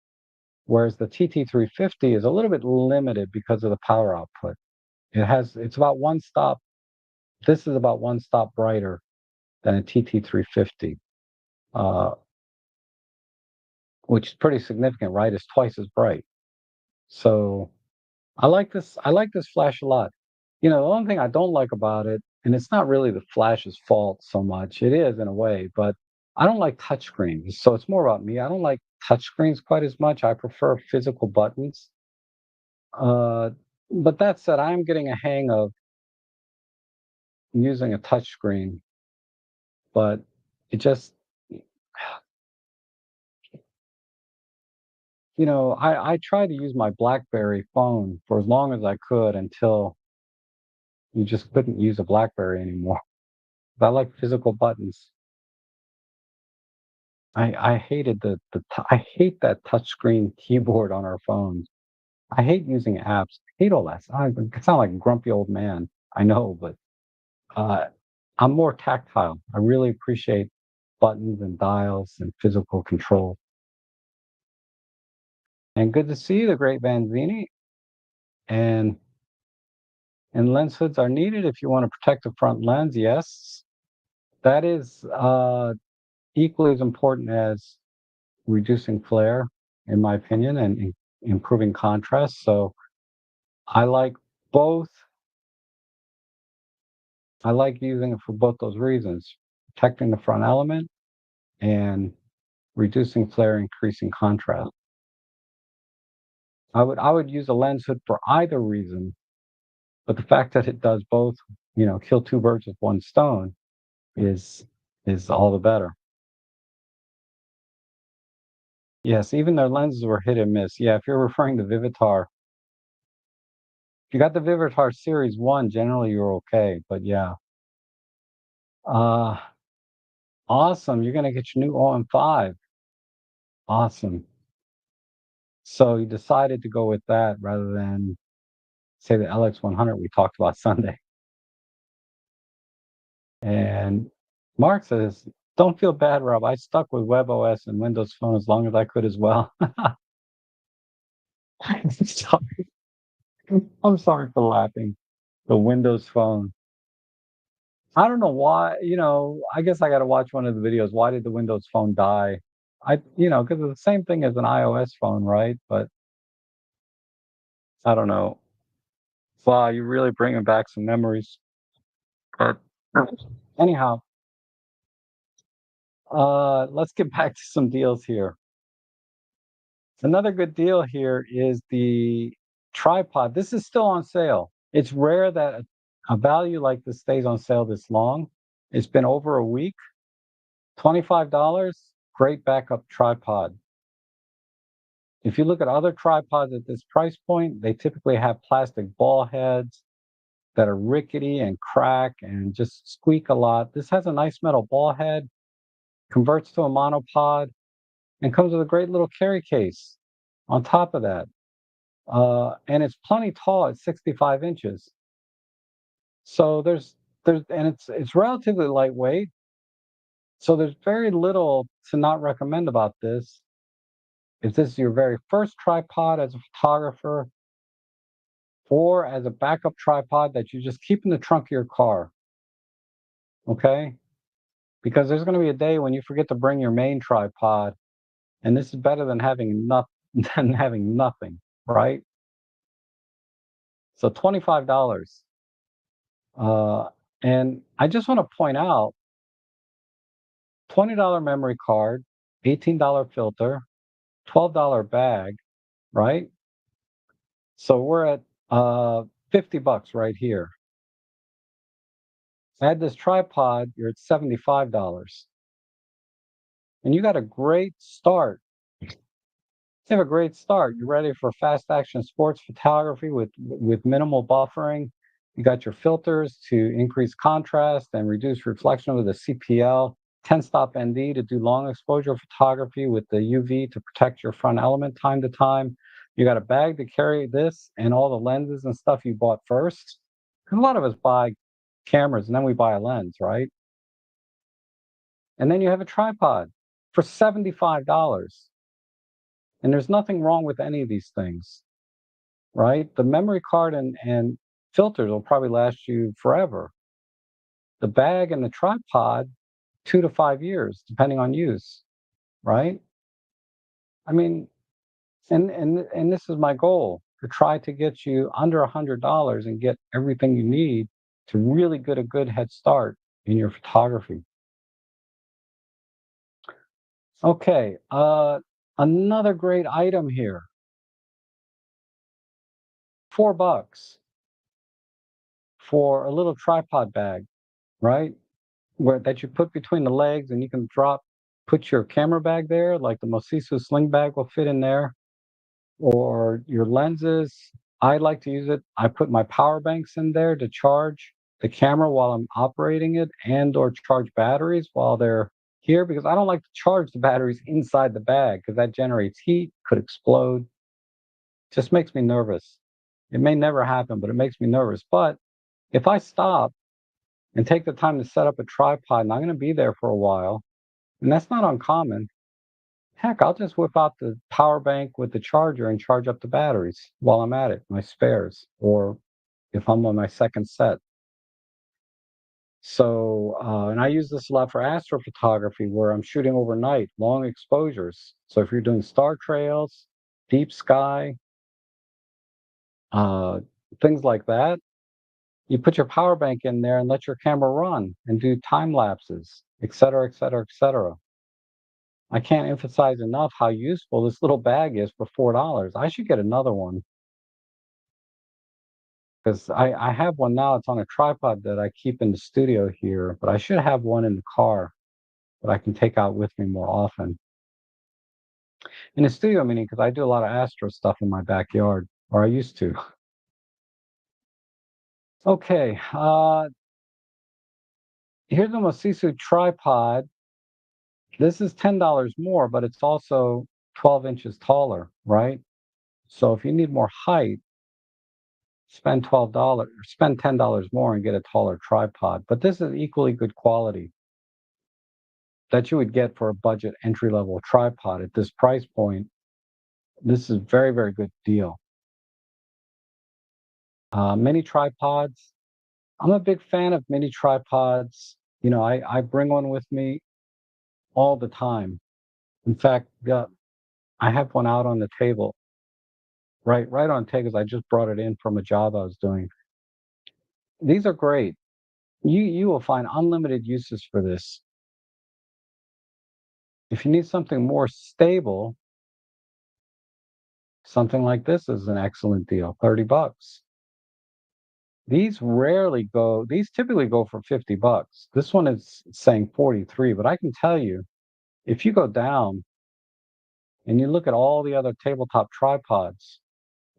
whereas the TT350 is a little bit limited because of the power output. It's about one stop. This is about one stop brighter than a TT350, uh, which is pretty significant, right? It's twice as bright. So I like this. I like this flash a lot. The only thing I don't like about it, and it's not really the flash's fault so much. It is in a way, but I don't like touchscreens. So it's more about me. I don't like touchscreens quite as much. I prefer physical buttons. Uh, but that said, I'm getting a hang of using a touchscreen, but it just I tried to use my BlackBerry phone for as long as I could until you just couldn't use a BlackBerry anymore. I like physical buttons. I hated I hate that touchscreen keyboard on our phones. I hate using apps. I hate all that. I sound like a grumpy old man. I know, but uh, I'm more tactile. I really appreciate buttons and dials and physical control. And good to see you, the great Vanzini. And lens hoods are needed if you want to protect the front lens. Yes, that is equally as important as reducing flare, in my opinion, and improving contrast. So I like both. I like using it for both those reasons: protecting the front element and reducing flare, increasing contrast. I would use a lens hood for either reason, but the fact that it does both, kill two birds with one stone, is all the better. Yes, even their lenses were hit and miss. Yeah, if you're referring to Vivitar, if you got the Vivitar Series 1, generally you're okay. But yeah. Uh awesome. You're gonna get your new OM5. Awesome. So you decided to go with that rather than say the LX100 we talked about Sunday. And Mark says, don't feel bad, Rob. I stuck with WebOS and Windows Phone as long as I could as well. I'm sorry. I'm sorry for laughing. The Windows Phone. I don't know why, I guess I gotta watch one of the videos. Why did the Windows Phone die? Because it's the same thing as an iOS phone, right? But I don't know. Wow, you're really bringing back some memories. But anyhow, let's get back to some deals here. Another good deal here is the tripod. This is still on sale. It's rare that a value like this stays on sale this long. It's been over a week. $25, great backup tripod. If you look at other tripods at this price point, they typically have plastic ball heads that are rickety and crack and just squeak a lot. This has a nice metal ball head, converts to a monopod, and comes with a great little carry case on top of that. And it's plenty tall at 65 inches. So it's relatively lightweight. So there's very little to not recommend about this. If this is your very first tripod as a photographer, or as a backup tripod that you just keep in the trunk of your car, okay? Because there's going to be a day when you forget to bring your main tripod, and this is better than having nothing than having nothing, right? So $25. Uh, and I just want to point out $20 memory card, $18 filter, $12 bag, right? So we're at 50 bucks right here. Add this tripod, you're at $75. And you got a great start. You have a great start. You're ready for fast action sports photography with minimal buffering. You got your filters to increase contrast and reduce reflection with the CPL, 10 stop ND to do long exposure photography with the UV to protect your front element time to time. You got a bag to carry this and all the lenses and stuff you bought first. 'Cause a lot of us buy cameras and then we buy a lens, right? And then you have a tripod for $75. And there's nothing wrong with any of these things, right? The memory card and filters will probably last you forever. The bag and the tripod, 2 to 5 years, depending on use, right? I mean, and this is my goal to try to get you under $100 and get everything you need to really get a good head start in your photography. Okay, another great item here, $4 for a little tripod bag, right? Where that you put between the legs and you can put your camera bag there, like the Mosisu sling bag will fit in there, or your lenses. I like to use it. I put my power banks in there to charge the camera while I'm operating it and or charge batteries while they're here because I don't like to charge the batteries inside the bag because that generates heat, could explode. Just makes me nervous. It may never happen, but it makes me nervous. But if I stop and take the time to set up a tripod and I'm going to be there for a while, and that's not uncommon. Heck, I'll just whip out the power bank with the charger and charge up the batteries while I'm at it, my spares, or if I'm on my second set. So, and I use this a lot for astrophotography where I'm shooting overnight, long exposures. So if you're doing star trails, deep sky, uh, things like that, you put your power bank in there and let your camera run and do time lapses, et cetera, et cetera, et cetera. I can't emphasize enough how useful this little bag is for $4. I should get another one because I have one now. It's on a tripod that I keep in the studio here, but I should have one in the car that I can take out with me more often. In the studio, meaning because I do a lot of astro stuff in my backyard, or I used to. Okay, here's the Mosisu tripod. This is $10 more, but it's also 12 inches taller, right? So if you need more height, spend $12 or spend $10 more and get a taller tripod. But this is equally good quality that you would get for a budget entry level tripod at this price point. This is very, very good deal. Many tripods. I'm a big fan of mini tripods. I bring one with me all the time. In fact, yeah, I have one out on the table, right on table 'cause I just brought it in from a job I was doing. These are great. You will find unlimited uses for this. If you need something more stable, something like this is an excellent deal, 30 bucks. These typically go for 50 bucks. This one is saying 43, but I can tell you, if you go down and you look at all the other tabletop tripods,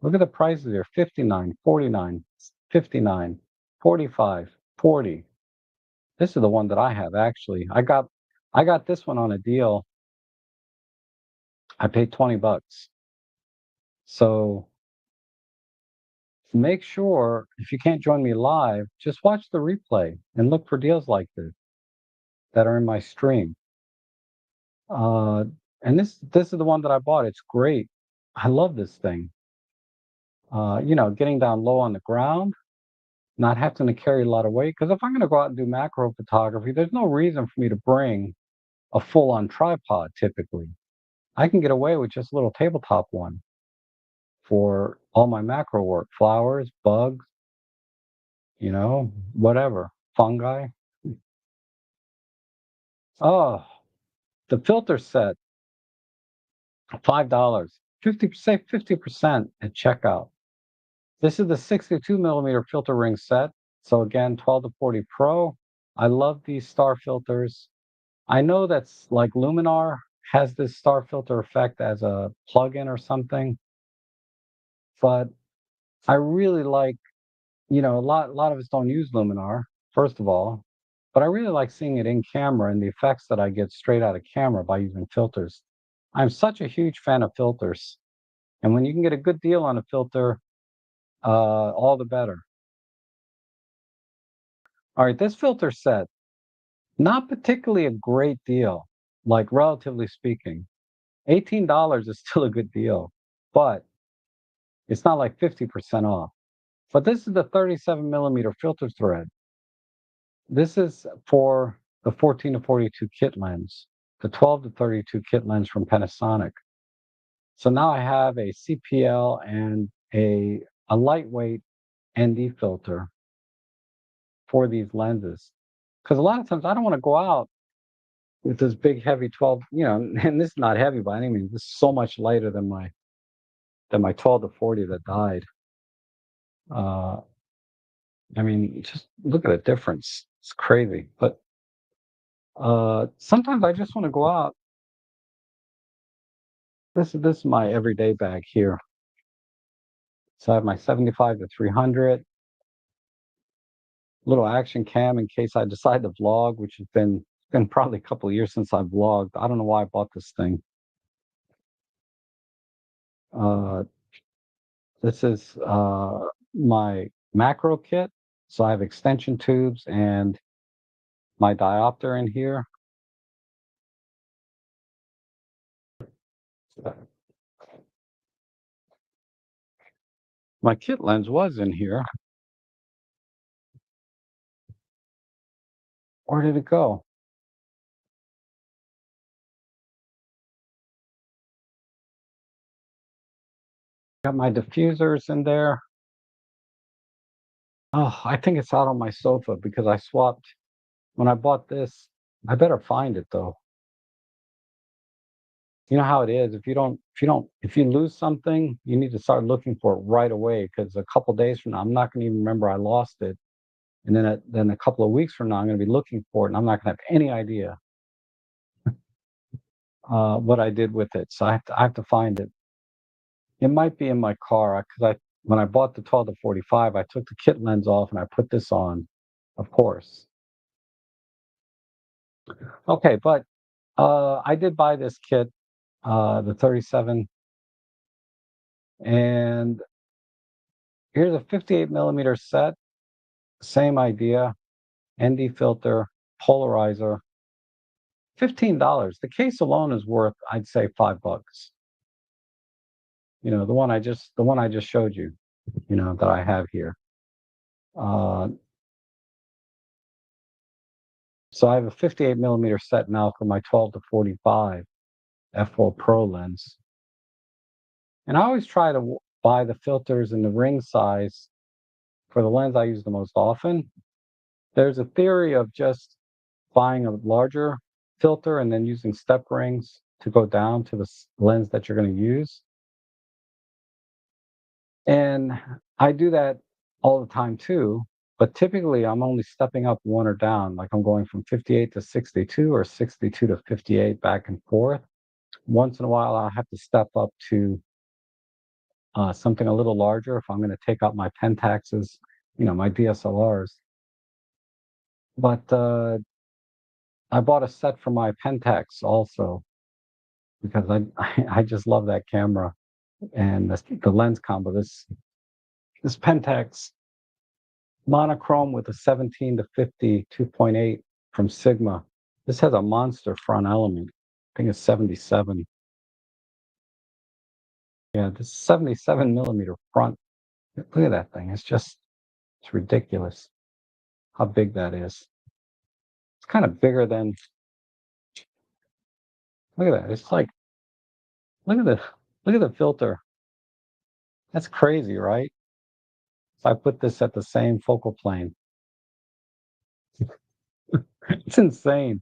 look at the prices here, 59, 49, 59, 45, 40. This is the one that I have actually. I got this one on a deal. I paid 20 bucks. So make sure if you can't join me live, just watch the replay and look for deals like this that are in my stream. Uh, and this is the one that I bought. It's great. I love this thing. Getting down low on the ground, not having to carry a lot of weight. Because if I'm going to go out and do macro photography, there's no reason for me to bring a full-on tripod. Typically, I can get away with just a little tabletop one for all my macro work, flowers, bugs, whatever, fungi. Oh, the filter set, $5, 50% at checkout. This is the 62 millimeter filter ring set. So again, 12 to 40 Pro. I love these star filters. I know that's like Luminar has this star filter effect as a plugin or something, but I really like, a lot of us don't use Luminar, first of all, but I really like seeing it in camera and the effects that I get straight out of camera by using filters. I'm such a huge fan of filters. And when you can get a good deal on a filter, all the better. All right, this filter set, not particularly a great deal, like relatively speaking. $18 is still a good deal, but it's not like 50% off. But this is the 37 millimeter filter thread. This is for the 14 to 42 kit lens, the 12 to 32 kit lens from Panasonic. So now I have a CPL and a lightweight ND filter for these lenses. Because a lot of times I don't want to go out with this big heavy 12, and this is not heavy by any means. This is so much lighter than my 12 to 40 that died. Uh, I mean, just look at the difference. It's crazy. But sometimes I just want to go out. This is my everyday bag here. So I have my 75 to 300 little action cam in case I decide to vlog, which has been probably a couple of years since I vlogged. I don't know why I bought this thing. Uh, this is my macro kit. So I have extension tubes and my diopter in here. My kit lens was in here. Where did it go? Got my diffusers in there. Oh, I think it's out on my sofa because I swapped when I bought this. I better find it though. You know how it is. If you lose something, you need to start looking for it right away because a couple days from now, I'm not going to even remember I lost it. And then a couple of weeks from now, I'm going to be looking for it, and I'm not going to have any idea what I did with it. So I have to find it. It might be in my car because when I bought the 12 to 45, I took the kit lens off and I put this on, of course. Okay, but I did buy this kit, the 37, and here's a 58 millimeter set. Same idea, ND filter, polarizer, $15. The case alone is worth, I'd say, $5. The one I just showed you, that I have here. Uh, So I have a 58 millimeter set now for my 12 to 45 f4 Pro lens. And I always try to buy the filters in the ring size for the lens I use the most often. There's a theory of just buying a larger filter and then using step rings to go down to the lens that you're going to use. And I do that all the time too, but typically I'm only stepping up one or down, like I'm going from 58 to 62 or 62 to 58 back and forth. Once in a while, I'll have to step up to something a little larger if I'm going to take out my Pentaxes, my DSLRs. But I bought a set for my Pentax also because I just love that camera and the lens combo. This Pentax monochrome with a 17 to 50 2.8 from Sigma. This has a monster front element. I think it's 77. Yeah, this 77 millimeter front. Look at that thing. It's ridiculous how big that is. It's kind of bigger than, look at that. It's like, look at the, look at the filter. That's crazy, right? If I put this at the same focal plane, it's insane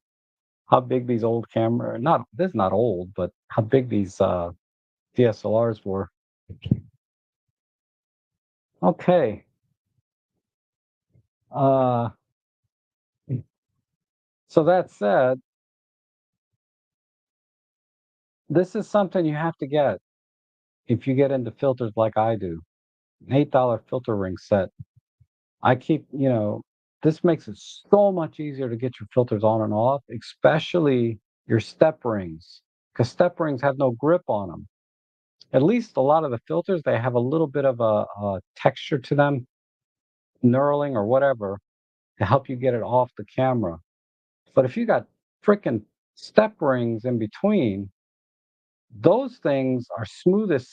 how big these old camera, not, this is not old, but how big these DSLRs were. Okay. Uh, so that said, this is something you have to get if you get into filters like I do. An $8 filter ring set. I keep, this makes it so much easier to get your filters on and off, especially your step rings, because step rings have no grip on them. At least a lot of the filters, they have a little bit of a texture to them, knurling or whatever, to help you get it off the camera. But if you got freaking step rings in between, those things are smooth as,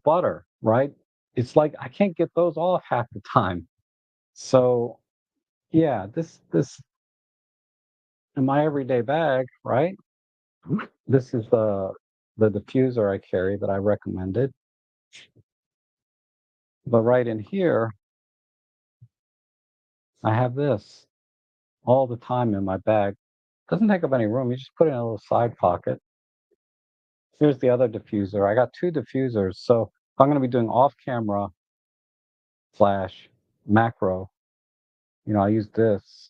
butter, right? It's like I can't get those off half the time. So yeah, this in my everyday bag, right? This is the diffuser I carry that I recommended. But right in here, I have this all the time in my bag. Doesn't take up any room. You just put it in a little side pocket. Here's the other diffuser. I got two diffusers. So if I'm going to be doing off camera flash macro, I use this.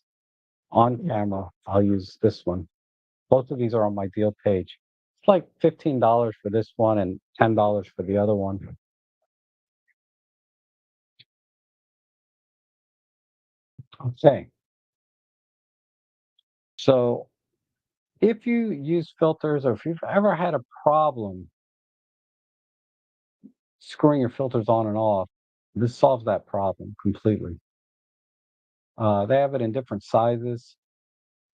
On camera, I'll use this one. Both of these are on my deal page. It's like $15 for this one and $10 for the other one. Okay. So if you use filters or if you've ever had a problem screwing your filters on and off, this solves that problem completely. They have it in different sizes.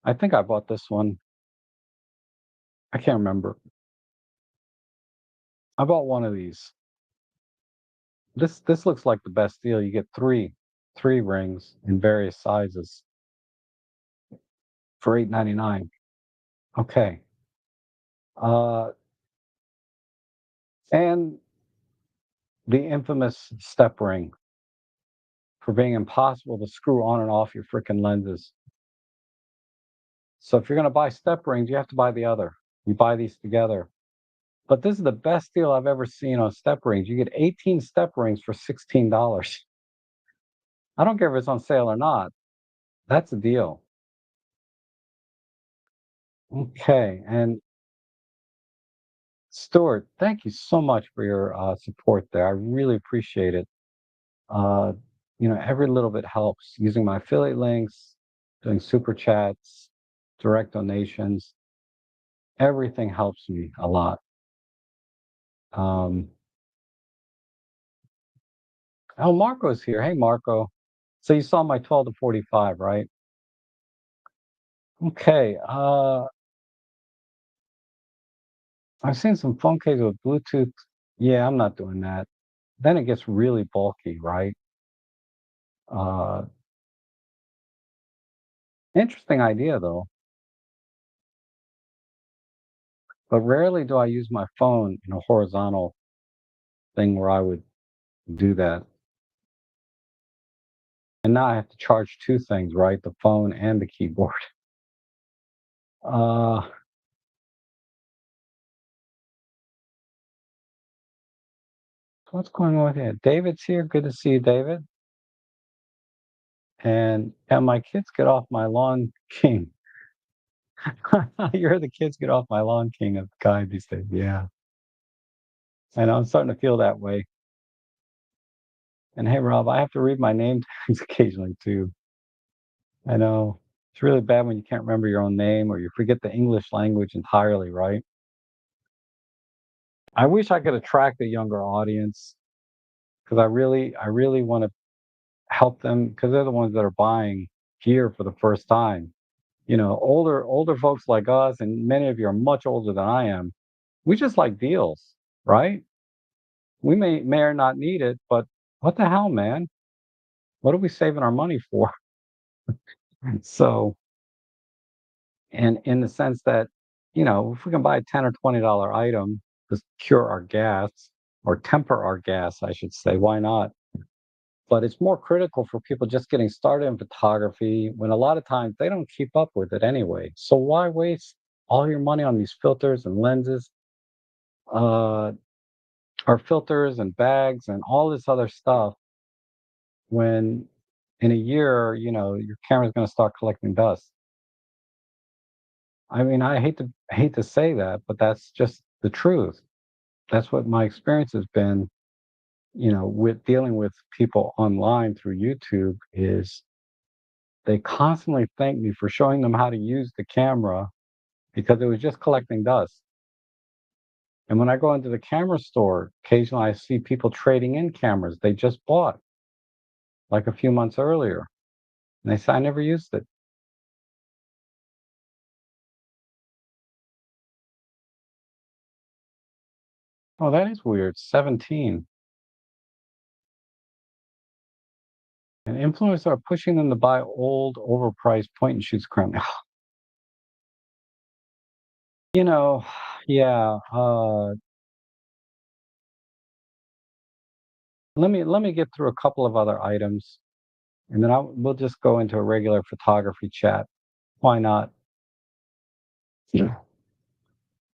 I think I bought this one. I can't remember. I bought one of these. This looks like the best deal. You get three rings in various sizes for $8.99. Okay. Uh, and the infamous step ring for being impossible to screw on and off your freaking lenses. So if you're going to buy step rings, you have to buy the other. You buy these together. But this is the best deal I've ever seen on step rings. You get 18 step rings for $16. I don't care if it's on sale or not. That's a deal. Okay. And Stuart, thank you so much for your support there. I really appreciate it. Uh, every little bit helps. Using my affiliate links, doing super chats, direct donations, everything helps me a lot. Um, oh, Marco's here. Hey, Marco. So you saw my 12 to 45, right? Okay. I've seen some phone cases with Bluetooth. Yeah, I'm not doing that. Then it gets really bulky, right? Uh, Interesting idea though. but rarely do I use my phone in a horizontal thing where I would do that. And now I have to charge 2 things, right? The phone and the keyboard. Uh, what's going on here? David's here. Good to see you, David. And my kids get off my lawn, king. You heard the kids get off my lawn, king of guy these days. Yeah, I know. I'm starting to feel that way. And hey, Rob, I have to read my name tags occasionally too. I know it's really bad when you can't remember your own name or you forget the English language entirely, right? I wish I could attract a younger audience because I really want to help them because they're the ones that are buying gear for the first time. Older folks like us, and many of you are much older than I am. We just like deals, right? We may or not need it, but what the hell, man? What are we saving our money for? So, and in the sense that, if we can buy a $10 or $20 item to cure our gas or temper our gas, I should say, why not? But it's more critical for people just getting started in photography when a lot of times they don't keep up with it anyway. So why waste all your money on these filters and lenses, uh, or filters and bags and all this other stuff when in a year, your camera's going to start collecting dust. I mean, I hate to say that, but that's just the truth. That's what my experience has been, with dealing with people online through YouTube is they constantly thank me for showing them how to use the camera because it was just collecting dust. And when I go into the camera store, occasionally I see people trading in cameras they just bought like a few months earlier. And they say, I never used it. Oh, that is weird. 17. And influencers are pushing them to buy old, overpriced point and shoots currently. You know, yeah. Let me get through a couple of other items, and then we'll just go into a regular photography chat. Why not? Yeah.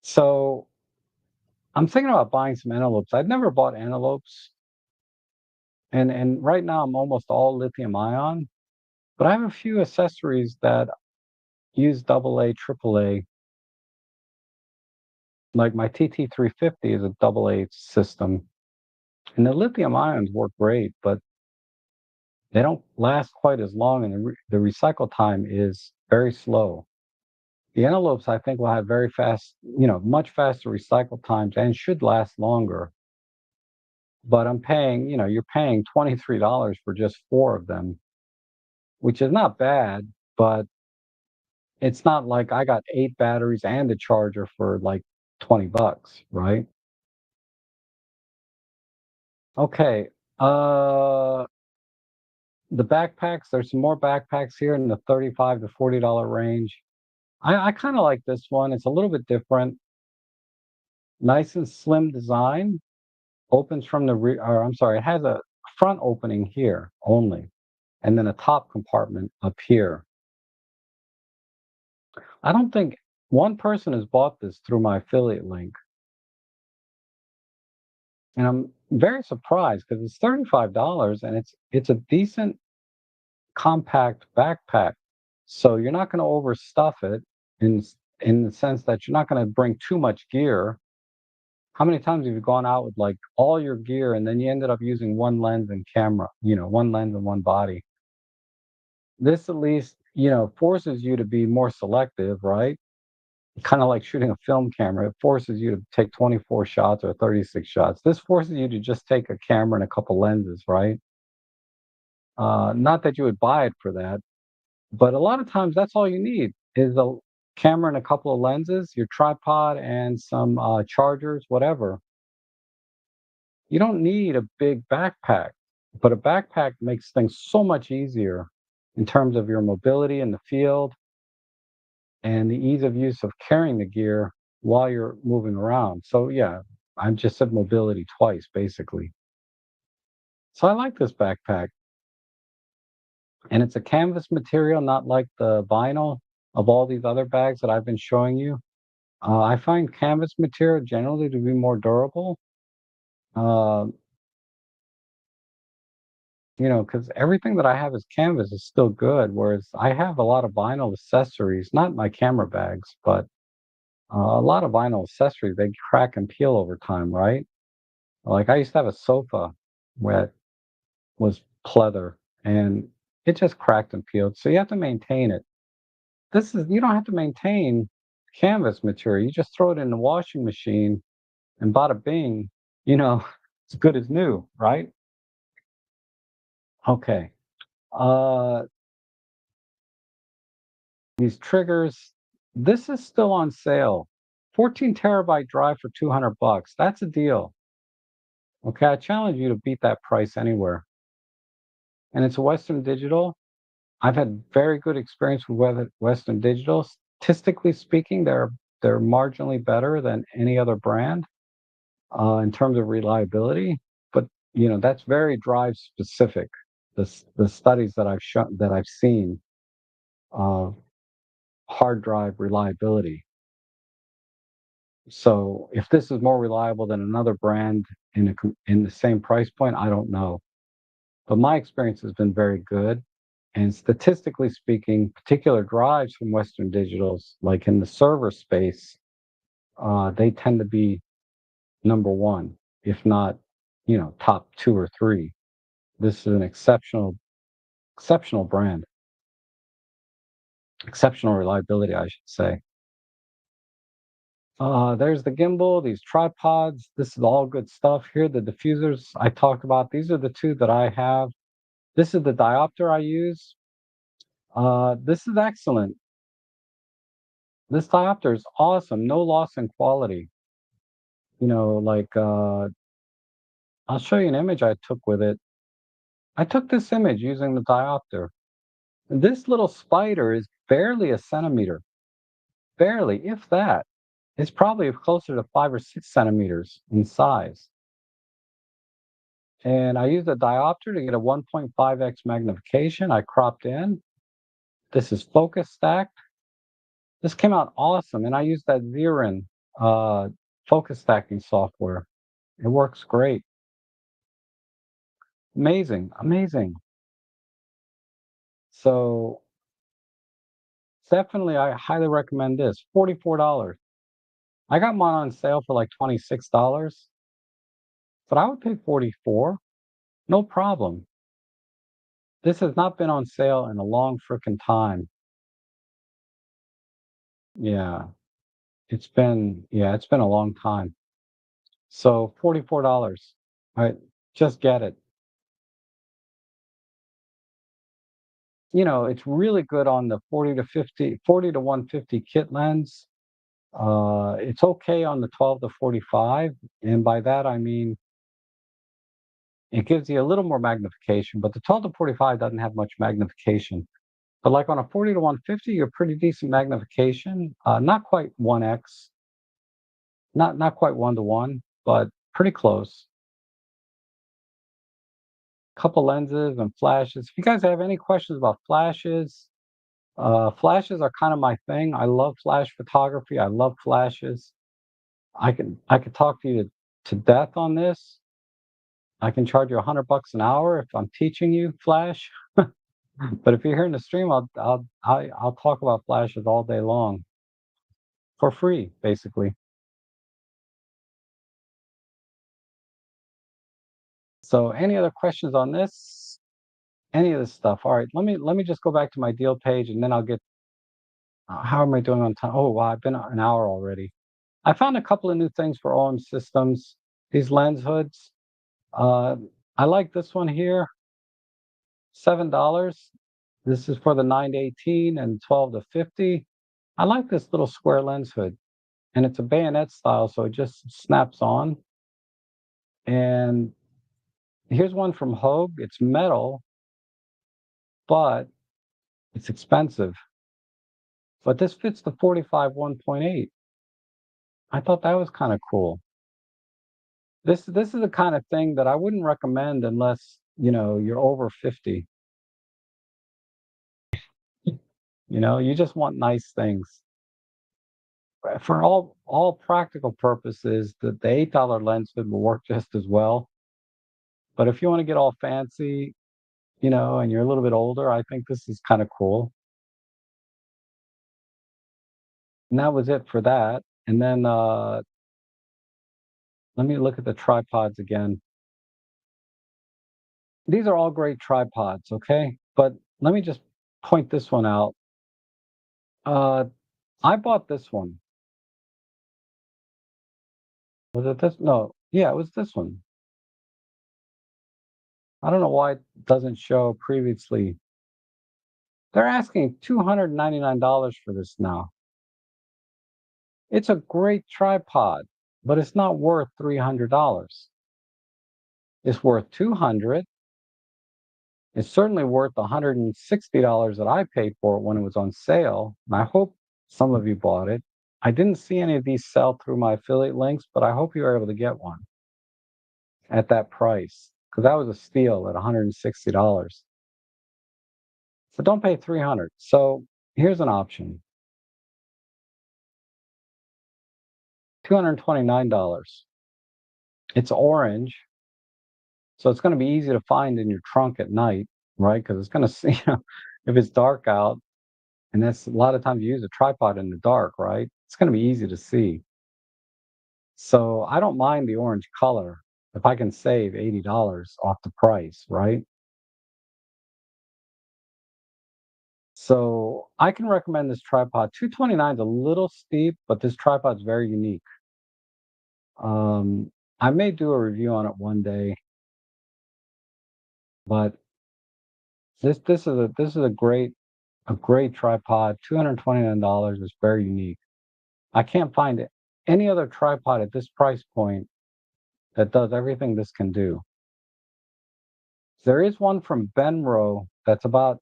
So I'm thinking about buying some antelopes. I've never bought antelopes, and right now I'm almost all lithium ion, but I have a few accessories that use double A, triple A. Like my TT350 is a double A system, and the lithium ions work great, but they don't last quite as long, and the recycle time is very slow. The antelopes, I think, will have very fast, much faster recycle times and should last longer. But you're paying $23 for just 4 of them, which is not bad, but it's not like I got 8 batteries and a charger for like 20 bucks, right? Okay. Uh the backpacks, there's some more backpacks here in the 35 to $40 range. I kind of like this one. It's a little bit different. Nice and slim design. Opens from the rear, or I'm sorry, it has a front opening here only, and then a top compartment up here. I don't think one person has bought this through my affiliate link, and I'm very surprised because it's $35 and it's a decent compact backpack. So you're not going to overstuff it in the sense that you're not going to bring too much gear. How many times have you gone out with like all your gear and then you ended up using one lens and camera, one lens and one body? This at least, forces you to be more selective, right? Kind of like shooting a film camera. It forces you to take 24 shots or 36 shots. This forces you to just take a camera and a couple lenses, right? Not that you would buy it for that, but a lot of times that's all you need is a camera and a couple of lenses, your tripod and some chargers, whatever. You don't need a big backpack, but a backpack makes things so much easier in terms of your mobility in the field and the ease of use of carrying the gear. while you're moving around. So yeah, I just said mobility twice basically. So I like this backpack, and it's a canvas material, not like the vinyl of all these other bags that I've been showing you. I find canvas material generally to be more durable. Uh, because everything that I have is canvas is still good, whereas I have a lot of vinyl accessories, not my camera bags, but a lot of vinyl accessories. They crack and peel over time, right? Like I used to have a sofa that was pleather, and it just cracked and peeled. So you have to maintain it. You don't have to maintain canvas material. You just throw it in the washing machine and bada bing, you know, it's good as new, right? Okay. Uh, these triggers, this is still on sale. 14 terabyte drive for 200 bucks. That's a deal. Okay, I challenge you to beat that price anywhere. And it's a Western Digital. I've had very good experience with Western Digital. Statistically speaking, they're marginally better than any other brand in terms of reliability. But that's very drive specific. The studies that I've seen of hard drive reliability. So if this is more reliable than another brand in the same price point, I don't know. But my experience has been very good. And statistically speaking, particular drives from Western Digitals, like in the server space, they tend to be number one, if not, top two or three. This is an exceptional brand, exceptional reliability, I should say. There's the gimbal, these tripods. This is all good stuff. Here, the diffusers I talked about. These are the two that I have. This is the diopter I use. This is excellent. This diopter is awesome. No loss in quality. Like I'll show you an image I took with it. I took this image using the diopter. This little spider is barely a centimeter, barely, if that. It's probably closer to 5 or 6 centimeters in size. And I used a diopter to get a 1.5x magnification. I cropped in. This is focus stacked. This came out awesome, and I used that Xerin uh, focus stacking software. It works great. Amazing, amazing. So definitely, I highly recommend this. $44. I got mine on sale for like $26, but I would pay 44, no problem. This has not been on sale in a long freaking time. Yeah, it's been a long time. So $44. I just get it. It's really good on the 40 to 150 kit lens. It's okay on the 12 to 45, and by that I mean it gives you a little more magnification, but the 12 to 45 doesn't have much magnification. But like on a 40 to 150, you're pretty decent magnification. Not quite 1x, not quite 1 to 1, but pretty close. Couple lenses and flashes. If you guys have any questions about flashes, flashes are kind of my thing. I love flash photography. I love flashes. I could talk to you to death on this. I can charge you $100 an hour if I'm teaching you flash. But if you're here in the stream, I'll talk about flashes all day long for free, basically. So, any other questions on this? Any of this stuff? All right, let me just go back to my deal page, and then I'll get. How am I doing on time? Oh, wow, I've been an hour already. I found a couple of new things for OM systems. These lens hoods. Uh, I like this one here, $7. This is for the 9 to 18 and 12 to 50. I like this little square lens hood, and it's a bayonet style, so it just snaps on. And here's one from Hogue. It's metal, but it's expensive. But this fits the 45 1.8. I thought that was kinda cool. This is the kind of thing that I wouldn't recommend unless, you're over 50, you just want nice things. For all practical purposes, the $8 lens hood will work just as well, but if you wanna get all fancy, and you're a little bit older, I think this is kinda cool. And that was it for that, and then, let me look at the tripods again. These are all great tripods, okay? But let me just point this one out. Uh, I bought this one. Was it this? No. Yeah, it was this one. I don't know why it doesn't show previously. They're asking $299 for this now. It's a great tripod, but it's not worth $300. It's worth 200. It's certainly worth $160 that I paid for it when it was on sale. And I hope some of you bought it. I didn't see any of these sell through my affiliate links, but I hope you were able to get one at that price because that was a steal at $160. So don't pay 300. So here's an option. $229. It's orange, so it's going to be easy to find in your trunk at night, right? Because it's going to, if it's dark out, and that's a lot of times you use a tripod in the dark, right? It's going to be easy to see. So I don't mind the orange color if I can save $80 off the price, right? So I can recommend this tripod. 229 is a little steep, but this tripod's very unique. I may do a review on it one day, but this is a great tripod. $229 is very unique. I can't find any other tripod at this price point that does everything this can do. There is one from Benro that's about,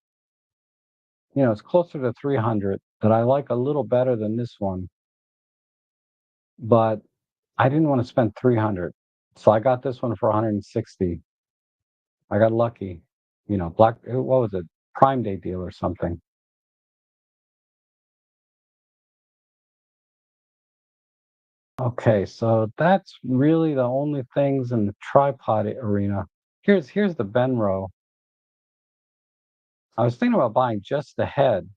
it's closer to 300 that I like a little better than this one, but I didn't want to spend 300. So I got this one for 160. I got lucky. What was it? Prime Day deal or something. Okay, so that's really the only things in the tripod arena. Here's the Benro. I was thinking about buying just the head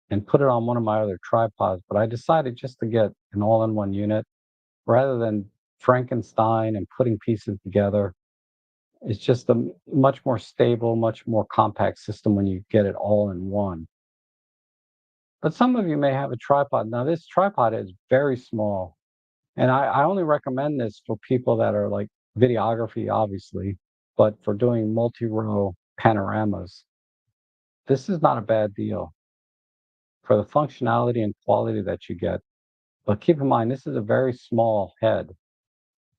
and put it on one of my other tripods, but I decided just to get an all-in-one unit rather than Frankenstein and putting pieces together. It's just a much more stable, much more compact system when you get it all in one. But some of you may have a tripod. Now, this tripod is very small, and I only recommend this for people that are like videography, obviously, but for doing multi-row panoramas. This is not a bad deal for the functionality and quality that you get. But keep in mind, this is a very small head.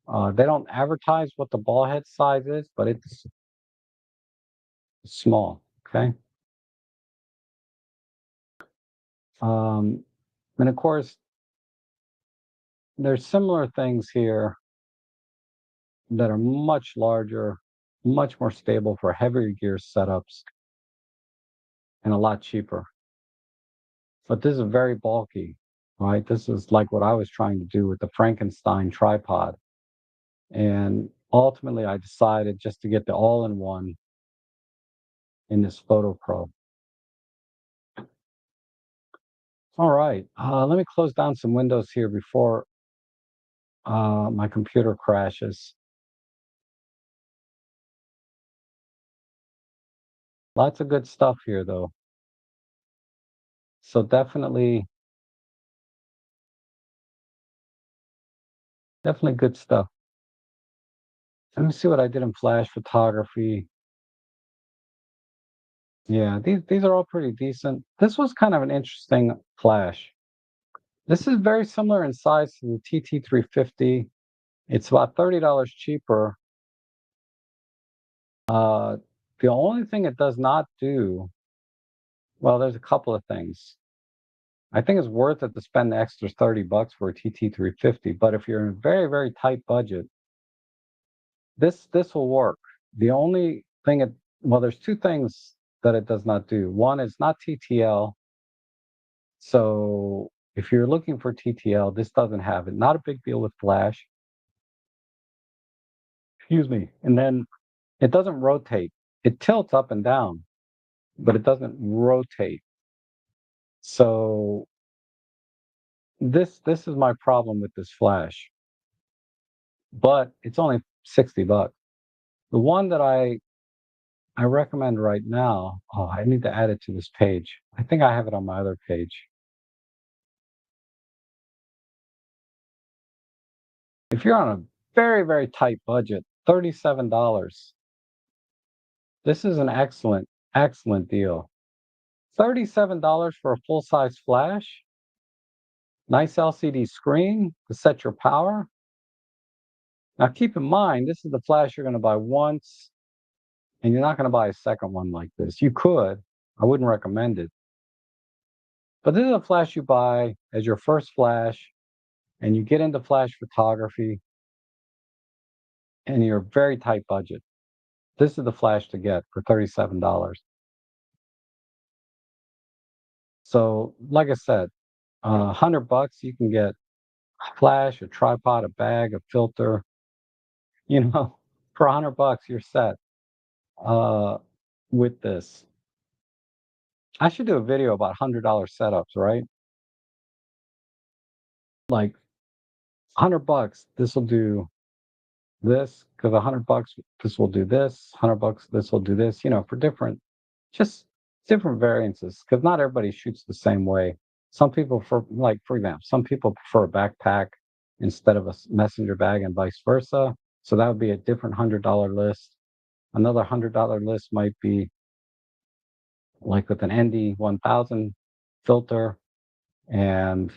They don't advertise what the ball head size is, but it's small. Okay. Um, and of course, there's similar things here that are much larger, much more stable for heavier gear setups, and a lot cheaper. But this is very bulky, right? This is like what I was trying to do with the Frankenstein tripod. And ultimately, I decided just to get the all in one in this Photo Pro. All right, let me close down some windows here before my computer crashes. Lots of good stuff here, though. So definitely good stuff. Let me see what I did in flash photography. Yeah, these are all pretty decent. This was kind of an interesting flash. This is very similar in size to the TT350. It's about $30 cheaper. Uh, the only thing it does not do, well, there's a couple of things. I think it's worth it to spend the extra 30 bucks for a TT350. But if you're in a very, very tight budget, this will work. The only thing it well, there's two things that it does not do. One is not TTL. So if you're looking for TTL, this doesn't have it. Not a big deal with flash. Excuse me. And then it doesn't rotate. It tilts up and down, but it doesn't rotate. So this is my problem with this flash. But it's only 60 bucks. The one that I recommend right now, oh, I need to add it to this page. I think I have it on my other page. If you're on a very, very tight budget, $37. This is an excellent, excellent deal. $37 for a full-size flash, nice LCD screen to set your power. Now keep in mind, this is the flash you're going to buy once, and you're not going to buy a second one like this. You could, I wouldn't recommend it. But this is a flash you buy as your first flash, and you get into flash photography, and you're a very tight budget. This is the flash to get for $37. So, like I said, 100 bucks, you can get a flash, a tripod, a bag, a filter. You know, for 100 bucks, you're set uh, with this. I should do a video about $100 setups, right? Like 100 bucks, this will do this because 100 bucks, this will do this. 100 bucks, this will do this. For different, just different variances. Because not everybody shoots the same way. Some people, for example, some people prefer a backpack instead of a messenger bag, and vice versa. So that would be a different $100 list. Another $100 list might be like with an ND 1000 filter, and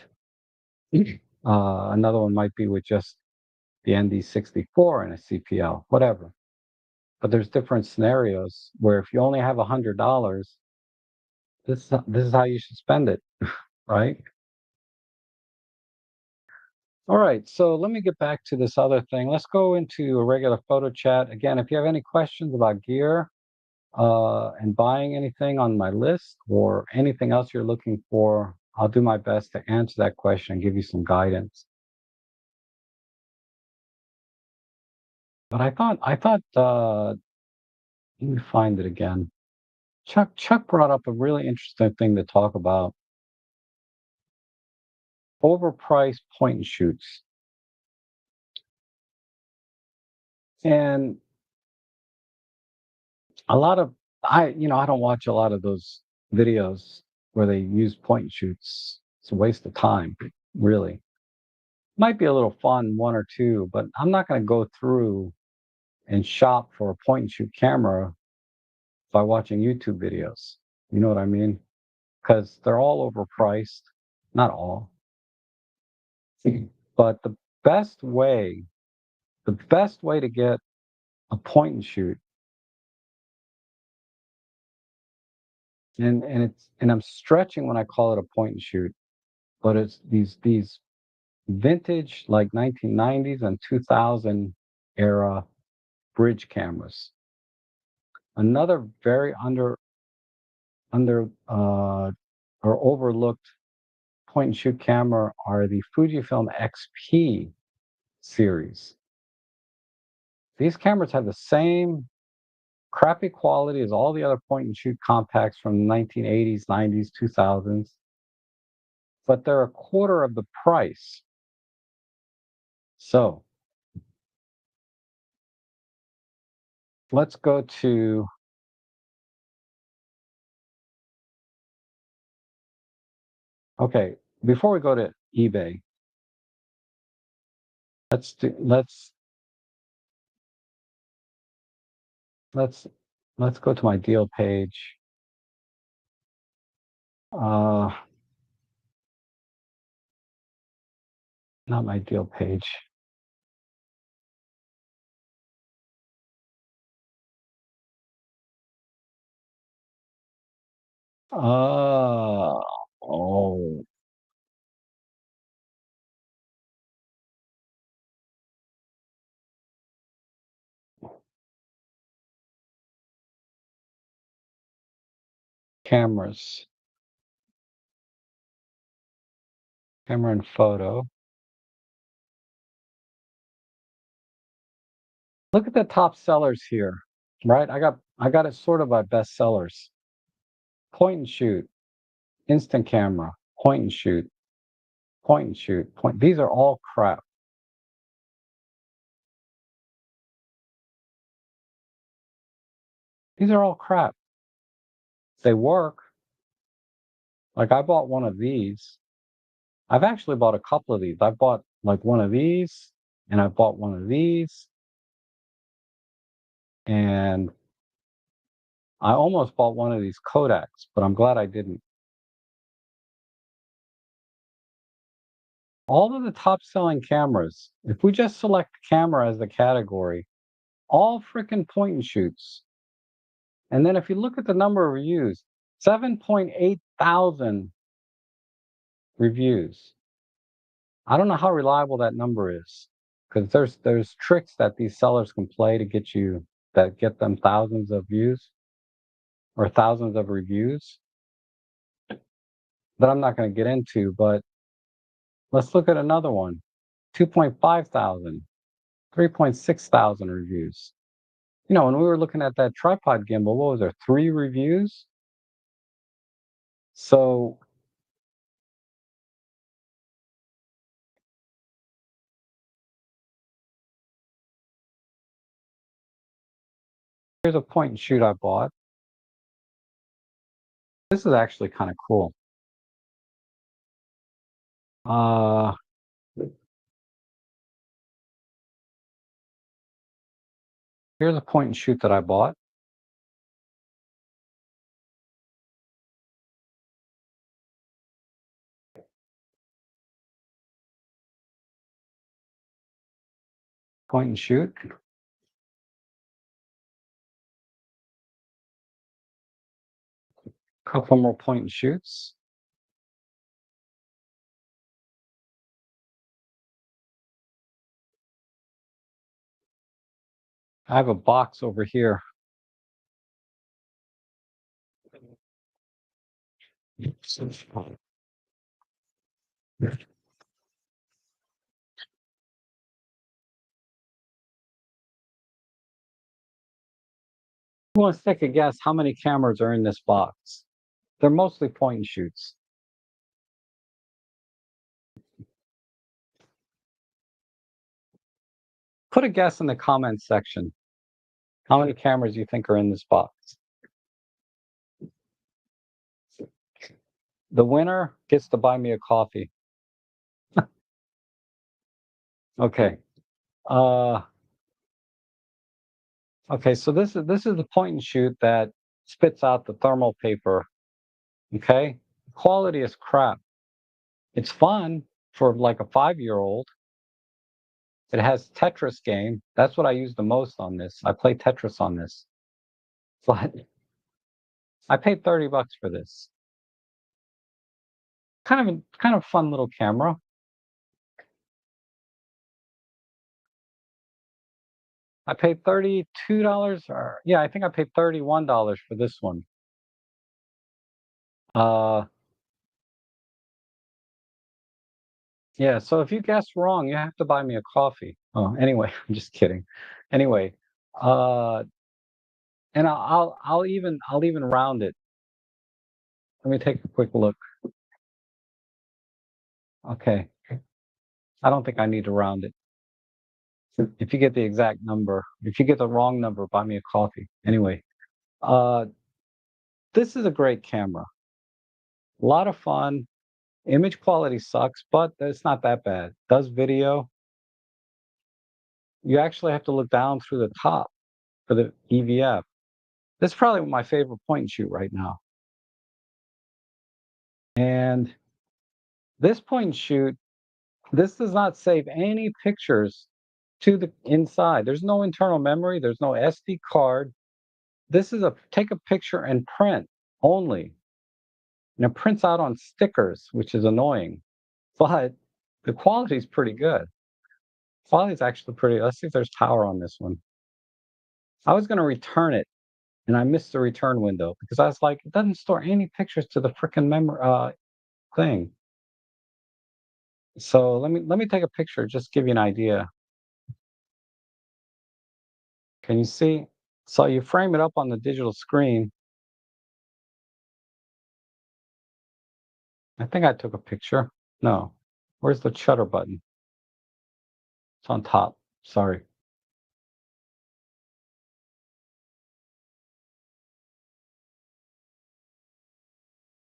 another one might be with just the ND64 and a CPL, whatever. But there's different scenarios where if you only have $100, this is how you should spend it, right? All right, so let me get back to this other thing. Let's go into a regular photo chat. Again, if you have any questions about gear and buying anything on my list or anything else you're looking for, I'll do my best to answer that question and give you some guidance. But I thought, let me find it again. Chuck brought up a really interesting thing to talk about: overpriced point and shoots. And a lot of I don't watch a lot of those videos where they use point and shoots. It's a waste of time, really. Might be a little fun, one or two, but I'm not going to go through and shop for a point and shoot camera by watching YouTube videos. You know what I mean? Because they're all overpriced. Not all, but the best way to get a point and shoot, and I'm stretching when I call it a point and shoot, but it's these vintage like 1990s and 2000 era bridge cameras. Another very under or overlooked point and shoot camera are the Fujifilm XP series. These cameras have the same crappy quality as all the other point and shoot compacts from the 1980s, 90s, 2000s, but they're a quarter of the price. So let's go to, okay, before we go to eBay, let's do, let's let's go to my deal page. Uh, Not my deal page. Uh, oh. cameras, camera and photo. Look at the top sellers here, right? I got it sorted by best sellers. Point and shoot, instant camera, point and shoot, point and shoot, point. These are all crap. These are all crap. They work. Like I bought one of these. I've actually bought a couple of these. I bought like one of these, and I bought one of these, and I almost bought one of these Kodaks, but I'm glad I didn't. All of the top selling cameras, if we just select camera as the category, all freaking point and shoots. And then if you look at the number of reviews, 7.8 thousand reviews. I don't know how reliable that number is because there's tricks that these sellers can play to get you that get them thousands of views or thousands of reviews that I'm not going to get into, but let's look at another one. 2.5 thousand, 3.6 thousand reviews. You know, when we were looking at that tripod gimbal, what was there? 3 reviews? So here's a point and shoot I bought. This is actually kind of cool. Uh, Here's a point and shoot that I bought. Point and shoot. Couple more point and shoots. I have a box over here. Who wants to take a guess how many cameras are in this box? They're mostly point and shoots. Put a guess in the comments section. How many cameras you think are in this box? The winner gets to buy me a coffee. Okay. Uh, okay, so this is the point and shoot that spits out the thermal paper. Okay? Quality is crap. It's fun for like a 5-year-old. It has Tetris game. That's what I use the most on this. I play Tetris on this. But I paid $30 for this. Kind of fun little camera. I paid $32 or yeah, I think I paid $31 for this one. Uh yeah, so if you guess wrong, you have to buy me a coffee. Oh, anyway, I'm just kidding. Anyway, uh and I'll even round it. Let me take a quick look. Okay. I don't think I need to round it. If you get the exact number, if you get the wrong number, buy me a coffee. Anyway, uh, this is a great camera. A lot of fun. Image quality sucks, but it's not that bad. Does video. You actually have to look down through the top for the EVF. This is probably my favorite point and shoot right now. And this point and shoot, this does not save any pictures to the inside. There's no internal memory. There's no SD card. This is a take a picture and print only. And it prints out on stickers, which is annoying, but the quality is pretty good. Quality is actually pretty. Let's see if there's power on this one. I was going to return it and I missed the return window because I was like, it doesn't store any pictures to the freaking memory thing. So let me take a picture, just give you an idea. Can you see? So you frame it up on the digital screen. I think I took a picture. No. Where's the shutter button? It's on top. Sorry.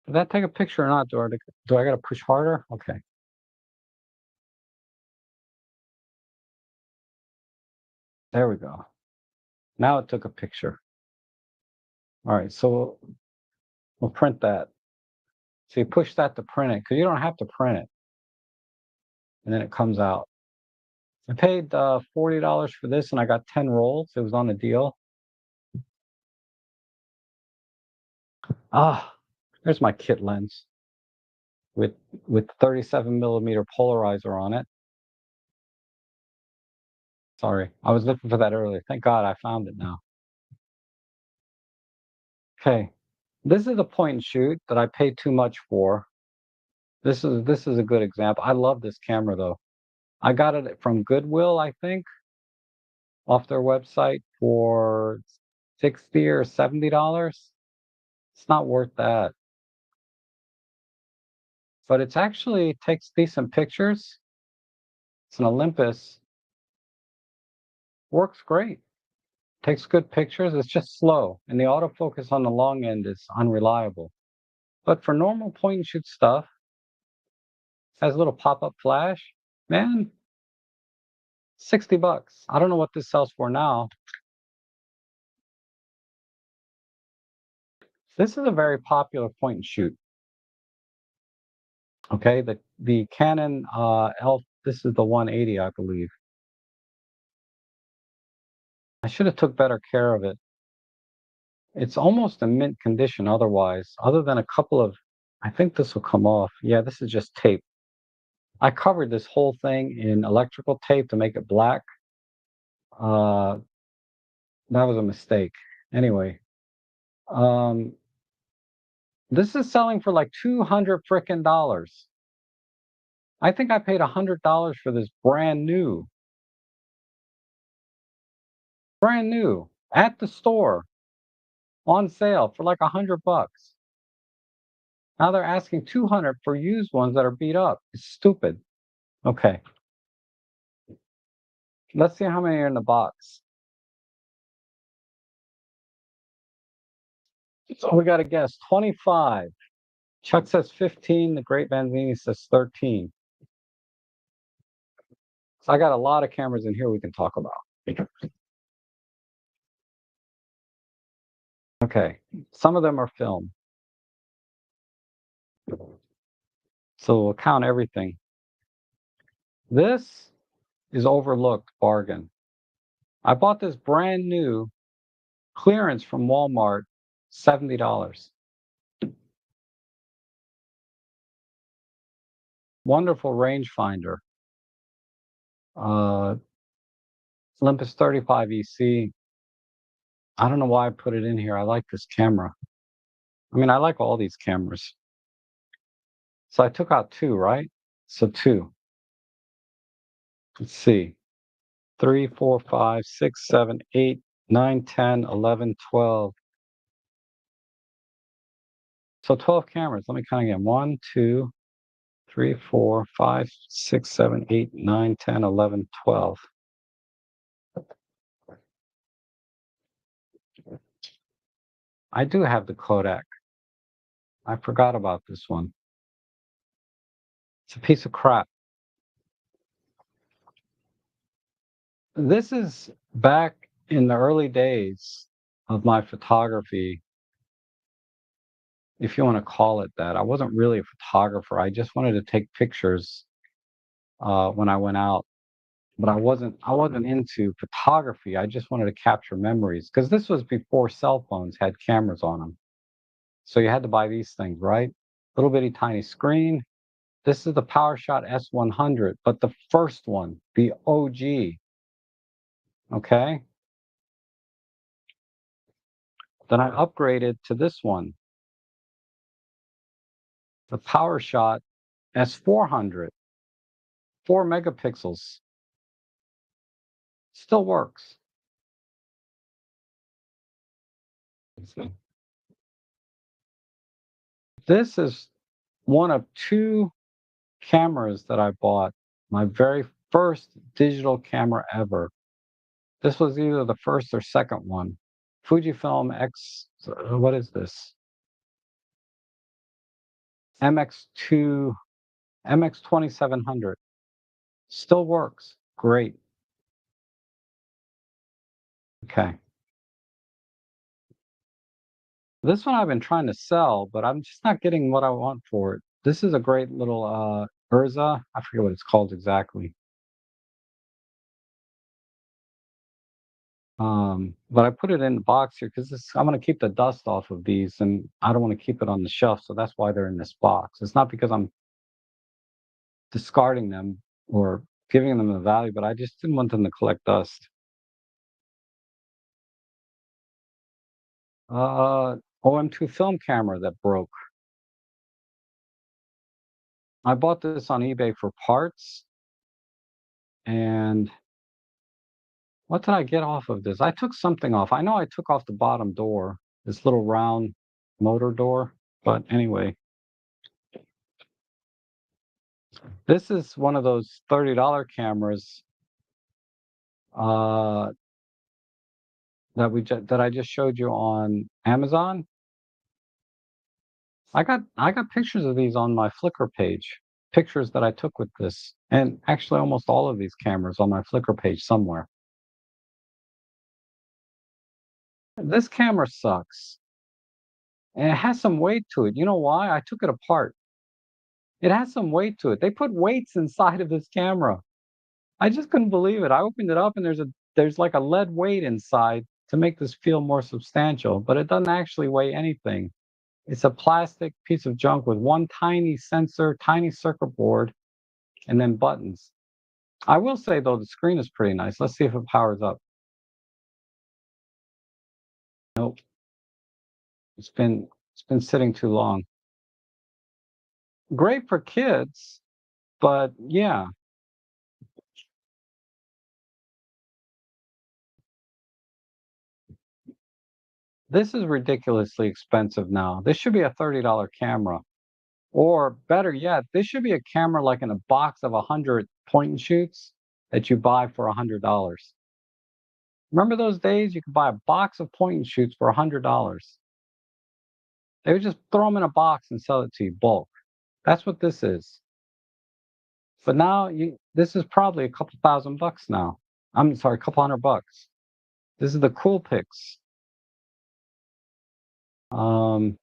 Did that take a picture or not? Do I gotta push harder? Okay, there we go. Now it took a picture. All right, so we'll print that. So you push that to print it, because you don't have to print it, and then it comes out. I paid $40 for this, and I got 10 rolls. It was on the deal. Ah, there's my kit lens with 37 millimeter polarizer on it. Sorry, I was looking for that earlier. Thank God I found it now. Okay, this is a point and shoot that I paid too much for. This is a good example. I love this camera though. I got it from Goodwill, I think, off their website for 60 or $70. It's not worth that. But it's actually takes decent pictures. It's an Olympus. Works great. Takes good pictures. It's just slow. And the autofocus on the long end is unreliable. But for normal point and shoot stuff, has a little pop-up flash. Man, 60 bucks. I don't know what this sells for now. This is a very popular point and shoot. Okay, the Canon this is the 180, I believe. I should have took better care of it. It's almost a mint condition otherwise, other than a couple of, I think this will come off. Yeah, this is just tape. I covered this whole thing in electrical tape to make it black. Uh, that was a mistake. Anyway, um, this is selling for like 200 frickin' dollars. I think I paid $100 for this brand new at the store on sale for like 100 bucks. Now they're asking 200 for used ones that are beat up. It's stupid. Okay, let's see how many are in the box. So we got to guess 25. Chuck says 15. The Great Banzini says 13. So I got a lot of cameras in here we can talk about. Okay, some of them are film. So we'll count everything. This is overlooked bargain. I bought this brand new clearance from Walmart, $70. Wonderful rangefinder. Uh, Olympus 35 EC. I don't know why I put it in here. I like this camera. I mean, I like all these cameras. So I took out two, right? So two. Let's see. 3, 4, 5, 6, 7, 8, 9, 10, 11, 12. So 12 cameras. Let me count again. 1, 2, 3, 4, 5, 6, 7, 8, 9, 10, 11, 12. I do have the Kodak. I forgot about this one. It's a piece of crap. This is back in the early days of my photography, if you want to call it that. I wasn't really a photographer. I just wanted to take pictures when I went out, but I wasn't into photography. I just wanted to capture memories because this was before cell phones had cameras on them. So you had to buy these things, right? Little bitty tiny screen. This is the PowerShot S100, but the first one, the OG. Okay. Then I upgraded to this one, the PowerShot S400, 4 megapixels. Still works. This is one of two cameras that I bought. My very first digital camera ever. This was either the first or second one. Fujifilm X, what is this? MX2, MX 2700. Still works. Great. Okay. This one I've been trying to sell, but I'm just not getting what I want for it. This is a great little Urza. I forget what it's called exactly. But I put it in the box here because I'm gonna keep the dust off of these, and I don't want to keep it on the shelf, so that's why they're in this box. It's not because I'm discarding them or giving them a value, but I just didn't want them to collect dust. OM2 film camera that broke. I bought this on eBay for parts, and what did I get off of this? I took something off. I know I took off the bottom door, this little round motor door. But anyway, this is one of those $30 cameras uh, that I just showed you on Amazon. I got pictures of these on my Flickr page. Pictures that I took with this, and actually almost all of these cameras on my Flickr page somewhere. This camera sucks, and it has some weight to it. You know why? I took it apart. It has some weight to it. They put weights inside of this camera. I just couldn't believe it. I opened it up and there's like a lead weight inside to make this feel more substantial, but it doesn't actually weigh anything. It's a plastic piece of junk with one tiny sensor, tiny circuit board, and then buttons. I will say though, the screen is pretty nice. Let's see if it powers up. Nope, it's been sitting too long. Great for kids, but yeah, this is ridiculously expensive now. This should be a $30 camera. Or better yet, this should be a camera like in a box of 100 point and shoots that you buy for $100. Remember those days you could buy a box of point and shoots for $100? They would just throw them in a box and sell it to you bulk. That's what this is. But now this is probably a couple $1,000 now. I'm sorry, a couple $100. This is the Cool Pix. Um,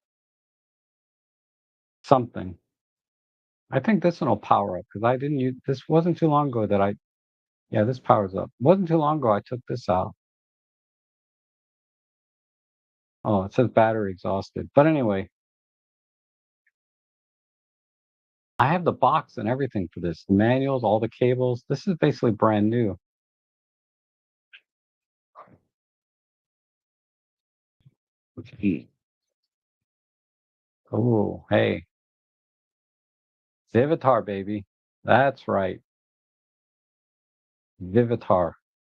something. I think this one will power up because I didn't use this wasn't too long ago that yeah, this powers up. Wasn't too long ago I took this out. Oh, it says battery exhausted. But anyway, I have the box and everything for this. The manuals, all the cables. This is basically brand new. Okay. Oh, hey, Vivitar, baby. That's right. Vivitar.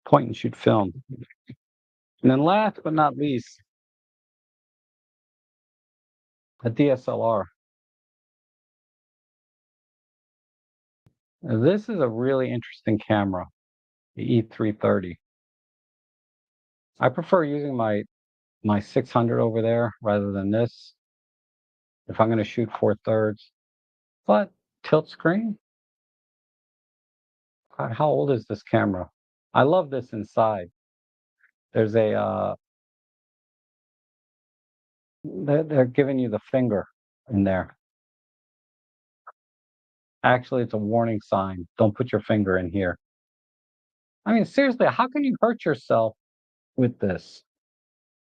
Point and shoot film. And then last but not least, a DSLR. Now, this is a really interesting camera, the E330. I prefer using my 600 over there rather than this if I'm going to shoot 4/3. But tilt screen, God, how old is this camera? I love this inside. There's a they're giving you the finger in there. Actually, it's a warning sign. Don't put your finger in here. I mean, seriously, how can you hurt yourself with this?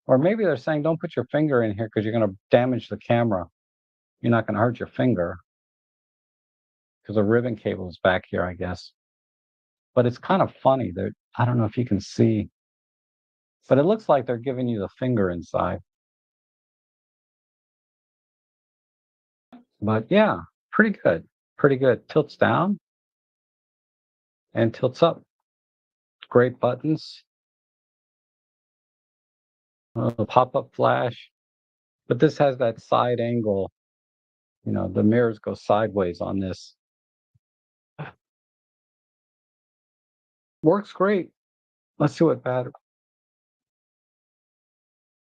Or maybe they're saying don't put your finger in here because you're going to damage the camera. You're not going to hurt your finger because the ribbon cable is back here, I guess. But it's kind of funny. I don't know if you can see, but it looks like they're giving you the finger inside. But yeah, pretty good. Pretty good. Tilts down and tilts up. Great buttons. Pop-up flash. But this has that side angle. The mirrors go sideways on this. Works great. Let's see what battery.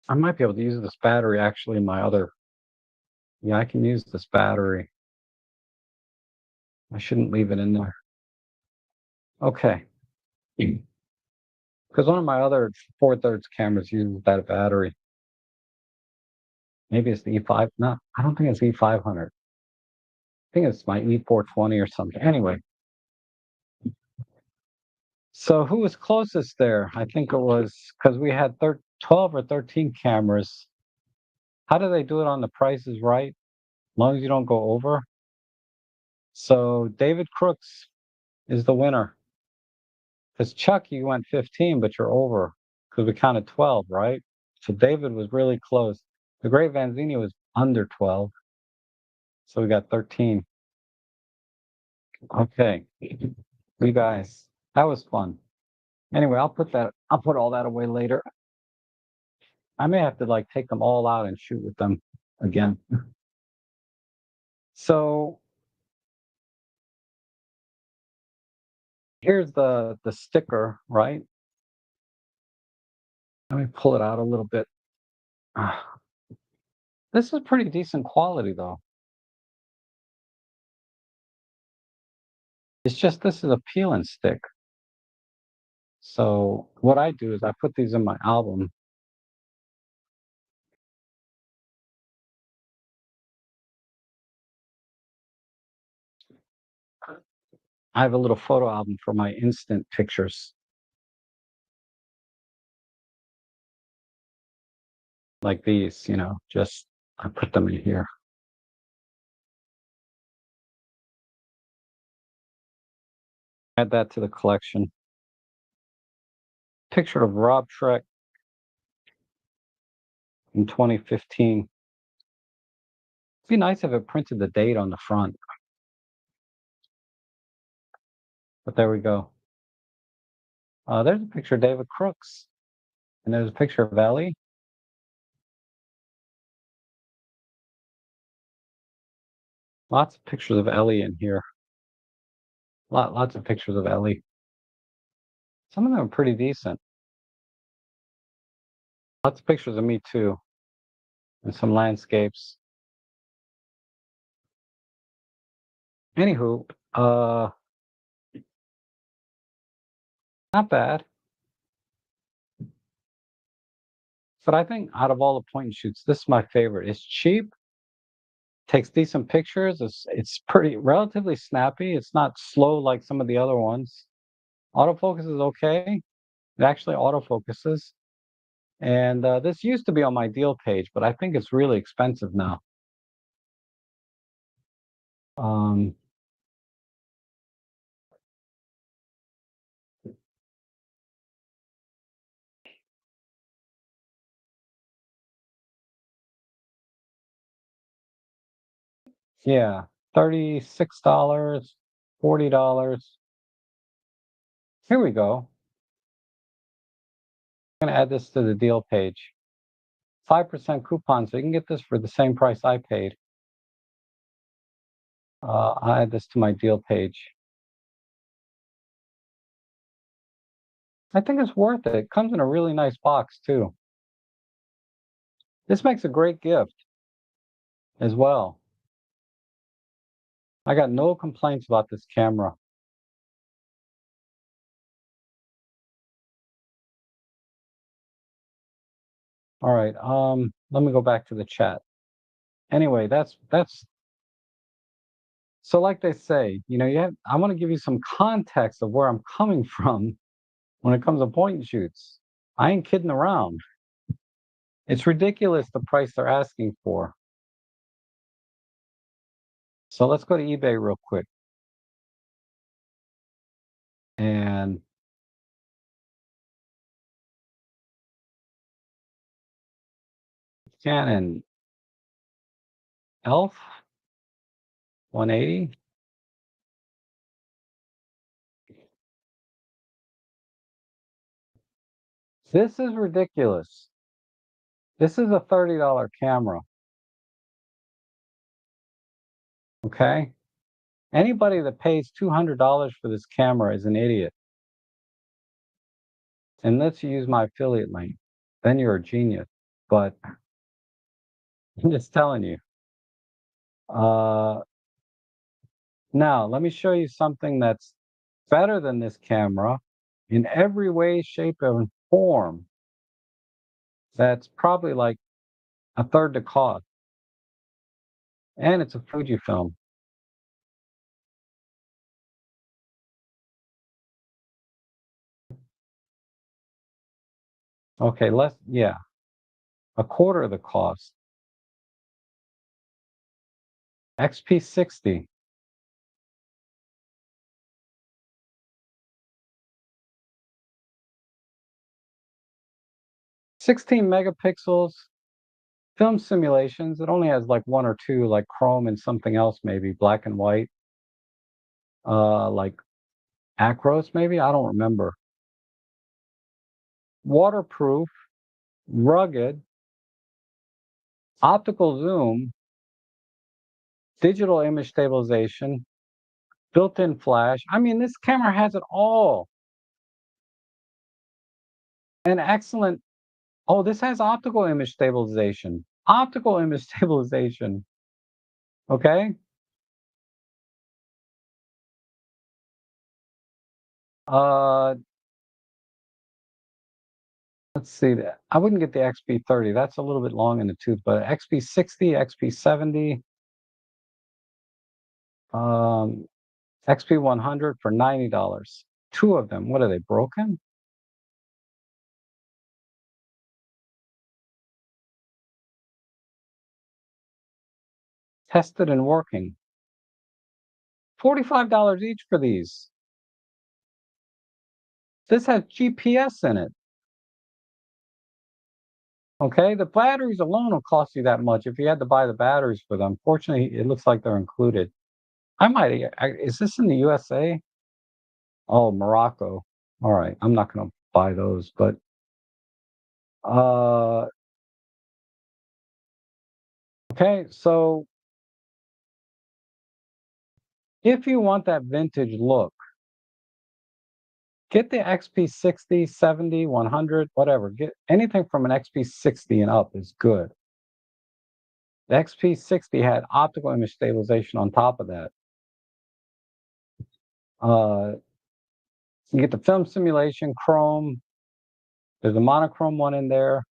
I might be able to use this battery actually in my other. Yeah, I can use this battery. I shouldn't leave it in there. Okay. Because one of my other 4/3 cameras uses that battery. Maybe it's the E5. No, I don't think it's E500. I think it's my E420 or something. Anyway, so who was closest there? I think it was because we had 12 or 13 cameras. How do they do it on the prices right? As long as you don't go over. So David Crooks is the winner. Because Chuck, you went 15, but you're over because we counted 12, right? So David was really close. The Great Vanzini was under 12, so we got 13. Okay, you guys, that was fun. Anyway, I'll put all that away later. I may have to like take them all out and shoot with them again. So here's the sticker, right? Let me pull it out a little bit. Ah, this is pretty decent quality though. It's just this is a peel and stick. So what I do is I put these in my album. I have a little photo album for my instant pictures, like these, just I put them in here. Add that to the collection. Picture of Rob Trek in 2015. It'd be nice if it printed the date on the front, but there we go. There's a picture of David Crooks, and there's a picture of Ellie. Lots of pictures of Ellie in here. Lots of pictures of Ellie. Some of them are pretty decent. Lots of pictures of me too, and some landscapes. Anywho, not bad. But I think out of all the point and shoots, this is my favorite. It's cheap, takes decent pictures. It's pretty relatively snappy. It's not slow like some of the other ones. Autofocus is okay. It actually autofocuses. And this used to be on my deal page, but I think it's really expensive now. Um, yeah, $36, $40. Here we go. I'm gonna add this to the deal page. 5% coupon, so you can get this for the same price I paid. I'll add this to my deal page. I think it's worth it. It comes in a really nice box too. This makes a great gift as well. I got no complaints about this camera. All right, let me go back to the chat. Anyway, that's so like they say, I want to give you some context of where I'm coming from when it comes to point and shoots. I ain't kidding around. It's ridiculous the price they're asking for. So let's go to eBay real quick. And Canon Elf. 180. This is ridiculous. This is a $30 camera, okay? Anybody that pays $200 for this camera is an idiot. And lets you use my affiliate link. Then you're a genius. But I'm just telling you. Uh, Now, let me show you something that's better than this camera in every way, shape, and form. That's probably like a third the cost. And it's a Fujifilm. Okay, yeah, a quarter of the cost. XP60. 16 megapixels, film simulations. It only has like one or two, like chrome and something else, maybe black and white, like acros, maybe. I don't remember. Waterproof, rugged, optical zoom, digital image stabilization, built-in flash. I mean, this camera has it all. An excellent. Oh, this has optical image stabilization. Optical image stabilization. Okay. Uh, let's see. I wouldn't get the XP30. That's a little bit long in the tooth, but XP60, XP70, um, XP100 for $90. Two of them. What are they, broken? Tested and working. $45 each for these. This has GPS in it. Okay, the batteries alone will cost you that much if you had to buy the batteries for them. Fortunately, it looks like they're included. Is this in the USA? Oh, Morocco. All right, I'm not gonna buy those, but uh, okay, so if you want that vintage look, get the XP60, 70, 100, whatever. Get anything from an XP60 and up is good. The XP60 had optical image stabilization on top of that. Uh, you get the film simulation, chrome. There's a monochrome one in there,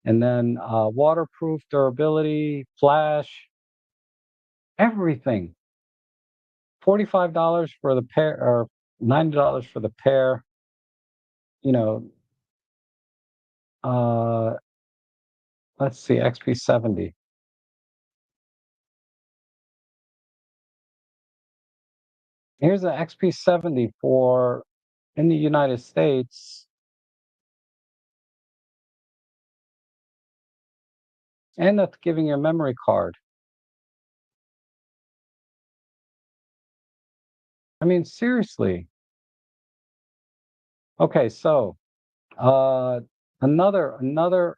and then waterproof, durability, flash, everything. $45 for the pair, or $90 for the pair. You know, uh, let's see, XP70. Here's an XP70 for in the United States, and that's giving you a memory card. I mean, seriously. Okay, so uh, another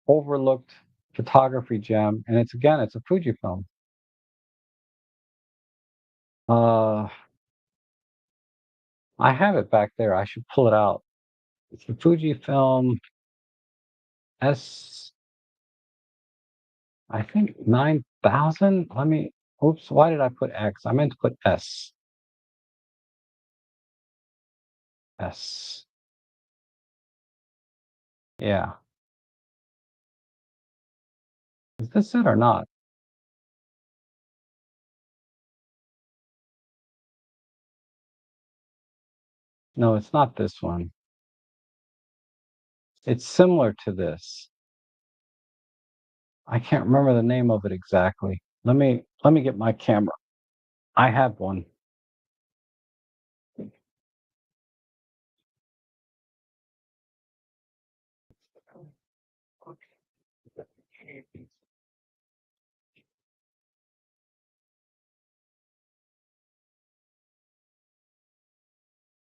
overlooked photography gem, and it's a Fujifilm. Uh, I have it back there. I should pull it out. It's the Fujifilm S, I think 9000. Oops, why did I put X? I meant to put S. S. Yeah. Is this it or not? No, it's not this one. It's similar to this. I can't remember the name of it exactly. Let me get my camera. I have one.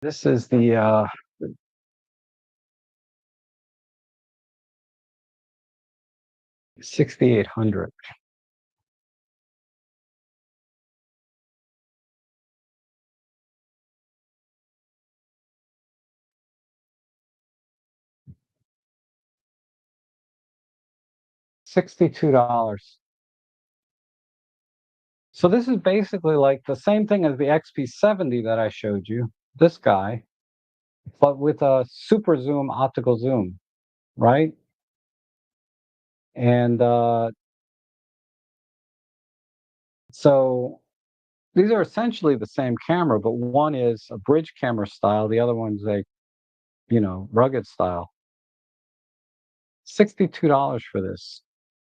This is the 6800. $62. So this is basically like the same thing as the XP70 that I showed you, this guy, but with a super zoom optical zoom, right? And so these are essentially the same camera, but one is a bridge camera style, the other one's a, rugged style. $62 for this.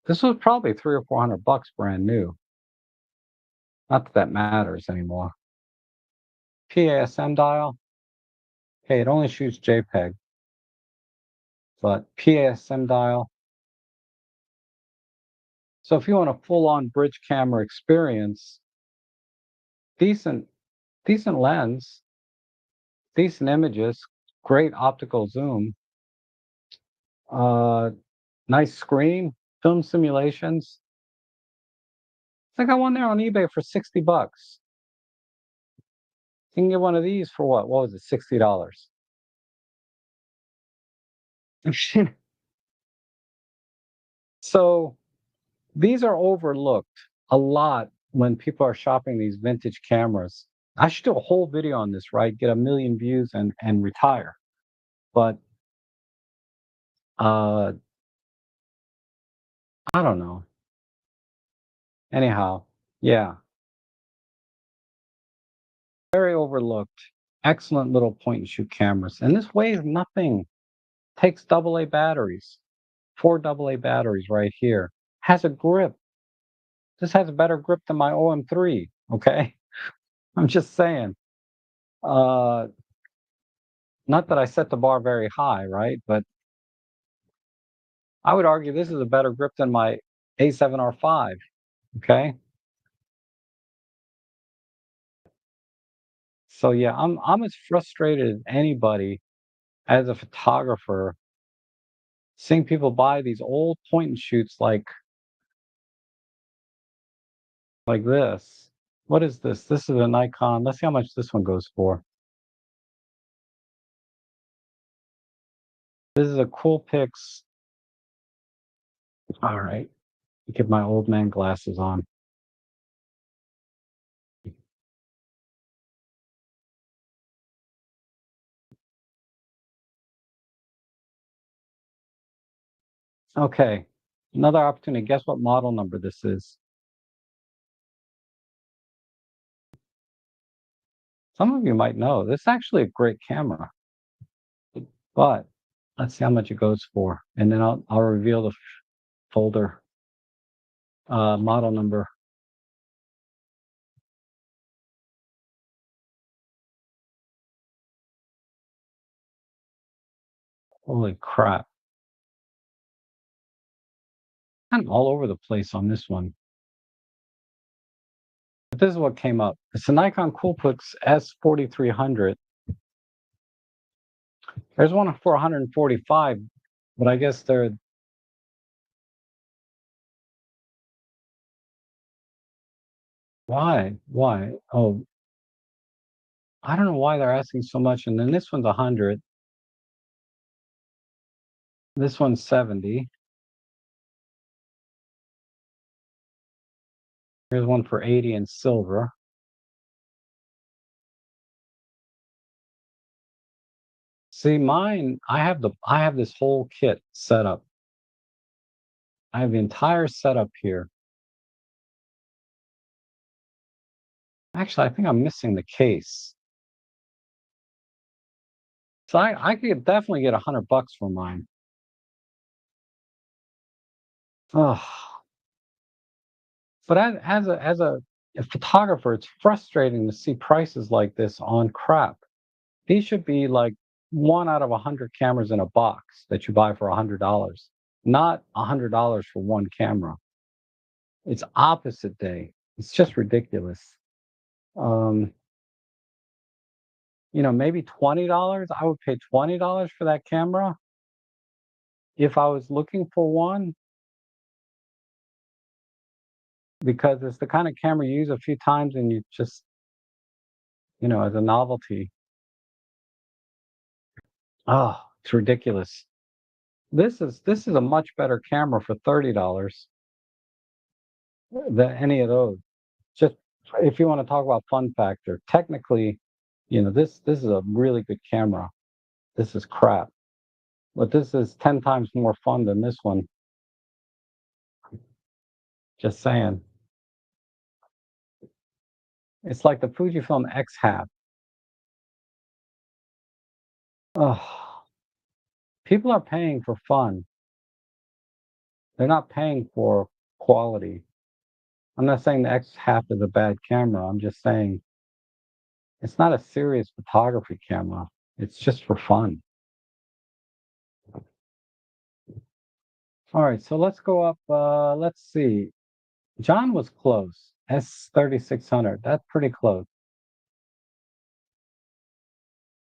This was probably 300 or 400 bucks brand new. Not that that matters anymore. PASM dial. Hey, it only shoots JPEG, but PASM dial. So if you want a full-on bridge camera experience, decent, decent lens, decent images, great optical zoom, uh, nice screen, film simulations. I got one there on eBay for 60 bucks. You can get one of these for what? What was it? $60. So these are overlooked a lot when people are shopping these vintage cameras. I should do a whole video on this, right? Get a million views and retire. But uh I don't know. Anyhow, yeah, very overlooked. Excellent little point and shoot cameras. And this weighs nothing. Takes AA batteries. Four AA batteries right here. Has a grip. This has a better grip than my OM3, okay? I'm just saying. Uh Not that I set the bar very high, right? But I would argue this is a better grip than my A7R5, okay? So yeah, I'm as frustrated as anybody as a photographer seeing people buy these old point and shoots like this. What is this? This is a Nikon. Let's see how much this one goes for. This is a Coolpix. All right, get my old man glasses on. Okay, another opportunity. Guess what model number this is? Some of you might know. This is actually a great camera, but let's see how much it goes for, and then I'll reveal the folder model number. Holy crap! I'm all over the place on this one. But this is what came up. It's a Nikon Coolpix S4300. There's one for 145, but I guess they're why? Why? Oh, I don't know why they're asking so much. And then this one's 100. This one's 70. Here's one for 80 in silver. See, mine, I have this whole kit set up. I have the entire setup here. Actually, I think I'm missing the case. So I could definitely get 100 bucks for mine. Oh, but as a photographer, it's frustrating to see prices like this on crap. These should be like one out of 100 cameras in a box that you buy for $100, not $100 for one camera. It's opposite day. It's just ridiculous. Um, maybe $20. I would pay $20 for that camera if I was looking for one because it's the kind of camera you use a few times and you just, as a novelty. Oh, it's ridiculous. This is a much better camera for $30 than any of those. Just if you want to talk about fun factor, technically, this is a really good camera. This is crap, but this is 10 times more fun than this one. Just saying. It's like the Fujifilm X half. Oh, people are paying for fun. They're not paying for quality. I'm not saying the X half is a bad camera. I'm just saying it's not a serious photography camera. It's just for fun. All right, so let's go up. Let's see. John was close. S3600. That's pretty close.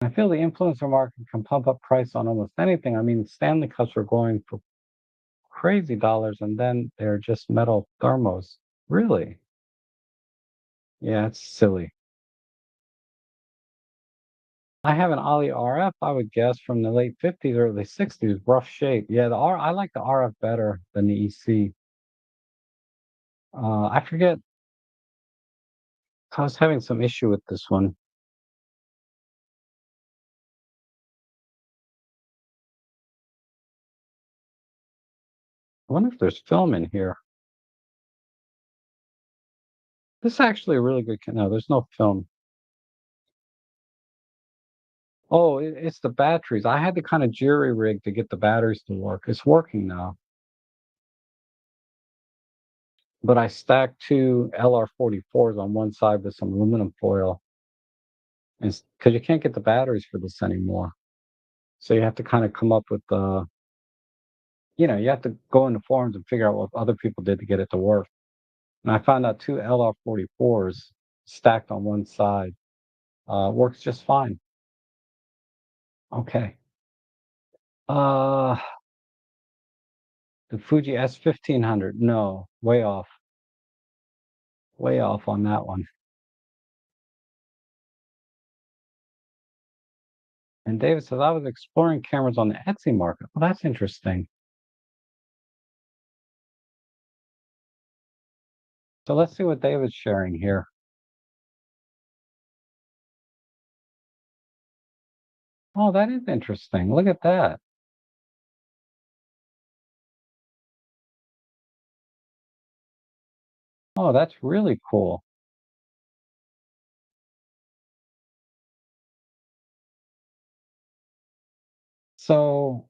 I feel the influencer market can pump up price on almost anything. I mean, Stanley Cups are going for crazy dollars, and then they're just metal thermos. Really? Yeah, it's silly. I have an Ollie RF, I would guess, from the late 50s, early 60s, rough shape. Yeah, I like the RF better than the EC. I forget, I was having some issue with this one. I wonder if there's film in here. This is actually a really good, no, there's no film. Oh, it's the batteries. I had to kind of jury rig to get the batteries to work. It's working now. But I stacked two LR44s on one side with some aluminum foil, and because you can't get the batteries for this anymore, so you have to kind of come up with you have to go into forums and figure out what other people did to get it to work. And I found out two LR44s stacked on one side works just fine. Okay. Uh, the Fuji S1500. No, way off on that one. And David says, I was exploring cameras on the Etsy market. Well, that's interesting. So let's see what David's sharing here. Oh, that is interesting. Look at that. Oh, that's really cool. So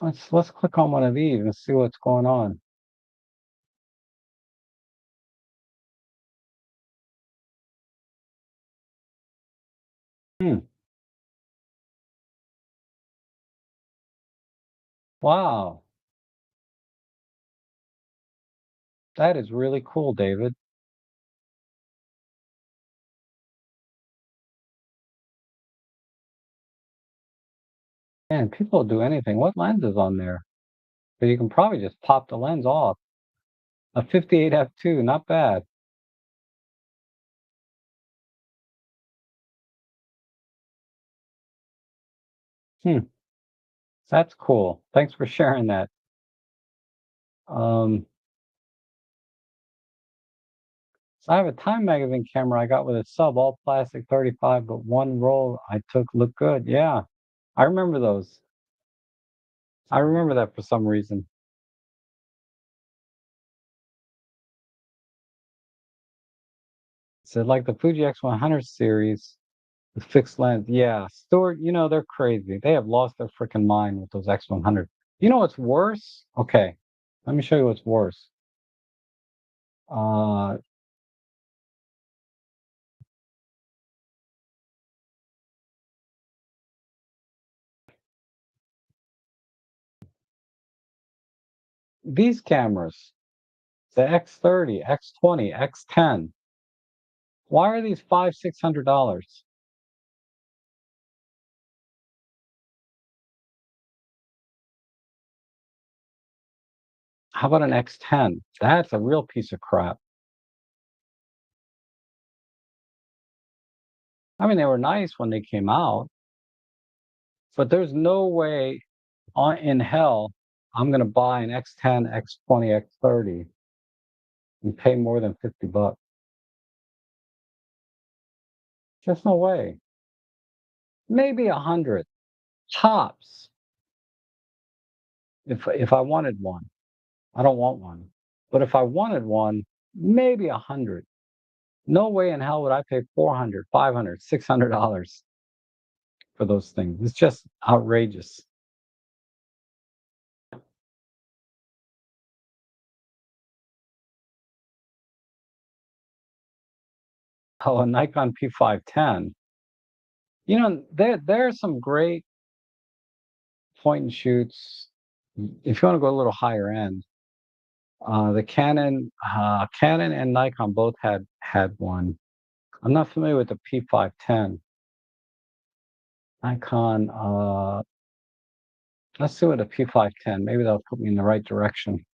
let's click on one of these and see what's going on. Hmm. Wow, that is really cool, David. Man, people do anything. What lens is on there? But you can probably just pop the lens off. A 58 f2, not bad. Hmm, that's cool. Thanks for sharing that. Um, so I have a Time magazine camera I got with a sub, all plastic 35, but one roll I took looked good. Yeah, I remember those. I remember that for some reason. So like the Fuji X100 series, the fixed lens. Yeah, Stuart, they're crazy. They have lost their freaking mind with those X100. You know what's worse? Okay, let me show you what's worse. Uh, these cameras, the X30, X20, X10. Why are these five, $600? How about an X10? That's a real piece of crap. I mean, they were nice when they came out, but there's no way on in hell I'm gonna buy an X10, X20, X30 and pay more than 50 bucks. Just no way. Maybe 100 tops if I wanted one. I don't want one. But if I wanted one, maybe 100. No way in hell would I pay 400, 500, $600 for those things. It's just outrageous. Oh, a Nikon P510. There are some great point and shoots. If you want to go a little higher end, the Canon and Nikon both had one. I'm not familiar with the P510. Nikon, let's see what a P510. Maybe that'll put me in the right direction.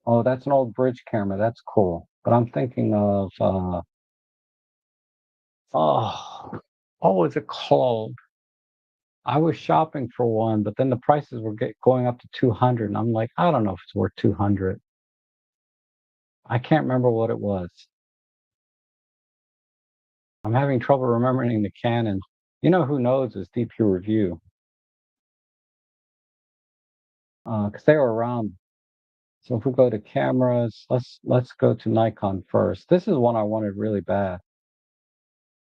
Oh, that's an old bridge camera. That's cool. But I'm thinking of oh, what was it called? I was shopping for one, but then the prices were going up to 200, and I'm like, I don't know if it's worth 200. I can't remember what it was. I'm having trouble remembering the Canon. You know who knows is DP Review, because they were around. So if we go to cameras, let's go to Nikon first. This is one I wanted really bad.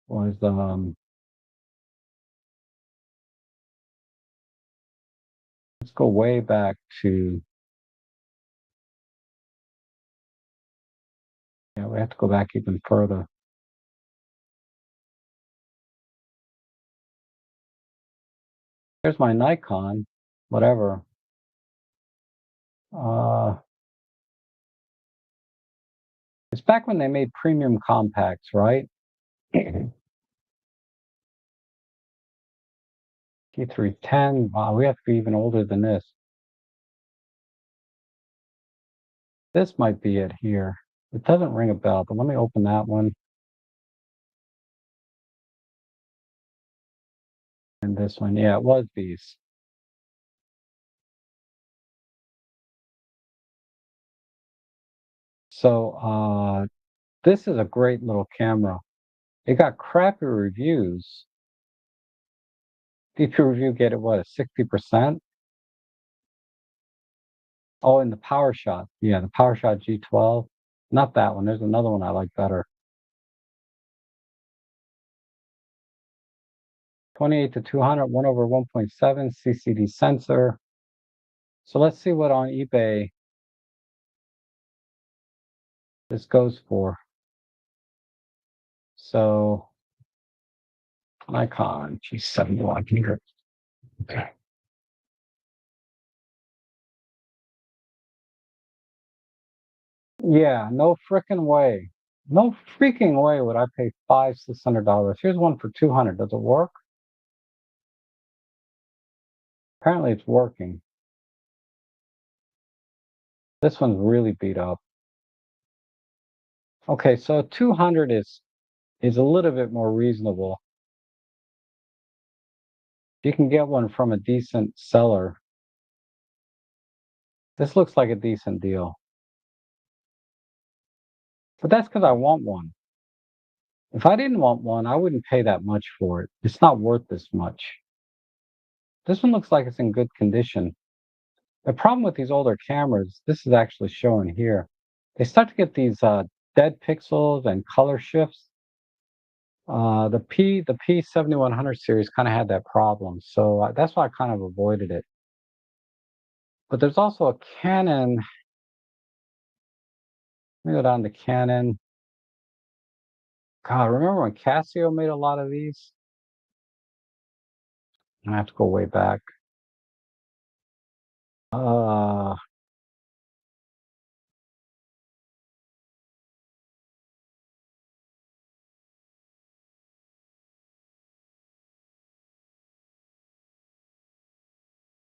Was let's go way back to yeah, we have to go back even further. Here's my Nikon, whatever. Uh, it's back when they made premium compacts, right? T310. Wow, we have to be even older than this. This might be it here. It doesn't ring a bell, but let me open that one and this one. Yeah, it was these. So this is a great little camera. It got crappy reviews. DP Review get it what, a 60%? Oh, and the Power Shot. Yeah, the Power Shot G12. Not that one. There's another one I like better. 28 to 200, 1 over 1.7 CCD sensor. So let's see what on eBay this goes for. So Nikon G7100. Okay. Yeah, no freaking way. No freaking way would I pay five, $600. Here's one for 200. Does it work? Apparently it's working. This one's really beat up. Okay, so 200 is a little bit more reasonable. You can get one from a decent seller. This looks like a decent deal. But that's because I want one. If I didn't want one, I wouldn't pay that much for it. It's not worth this much. This one looks like it's in good condition. The problem with these older cameras, this is actually showing here, they start to get these dead pixels and color shifts. The P7100 series kind of had that problem, so that's why I kind of avoided it. But there's also a Canon. Let me go down to Canon. God, remember when Casio made a lot of these? I have to go way back. Uh,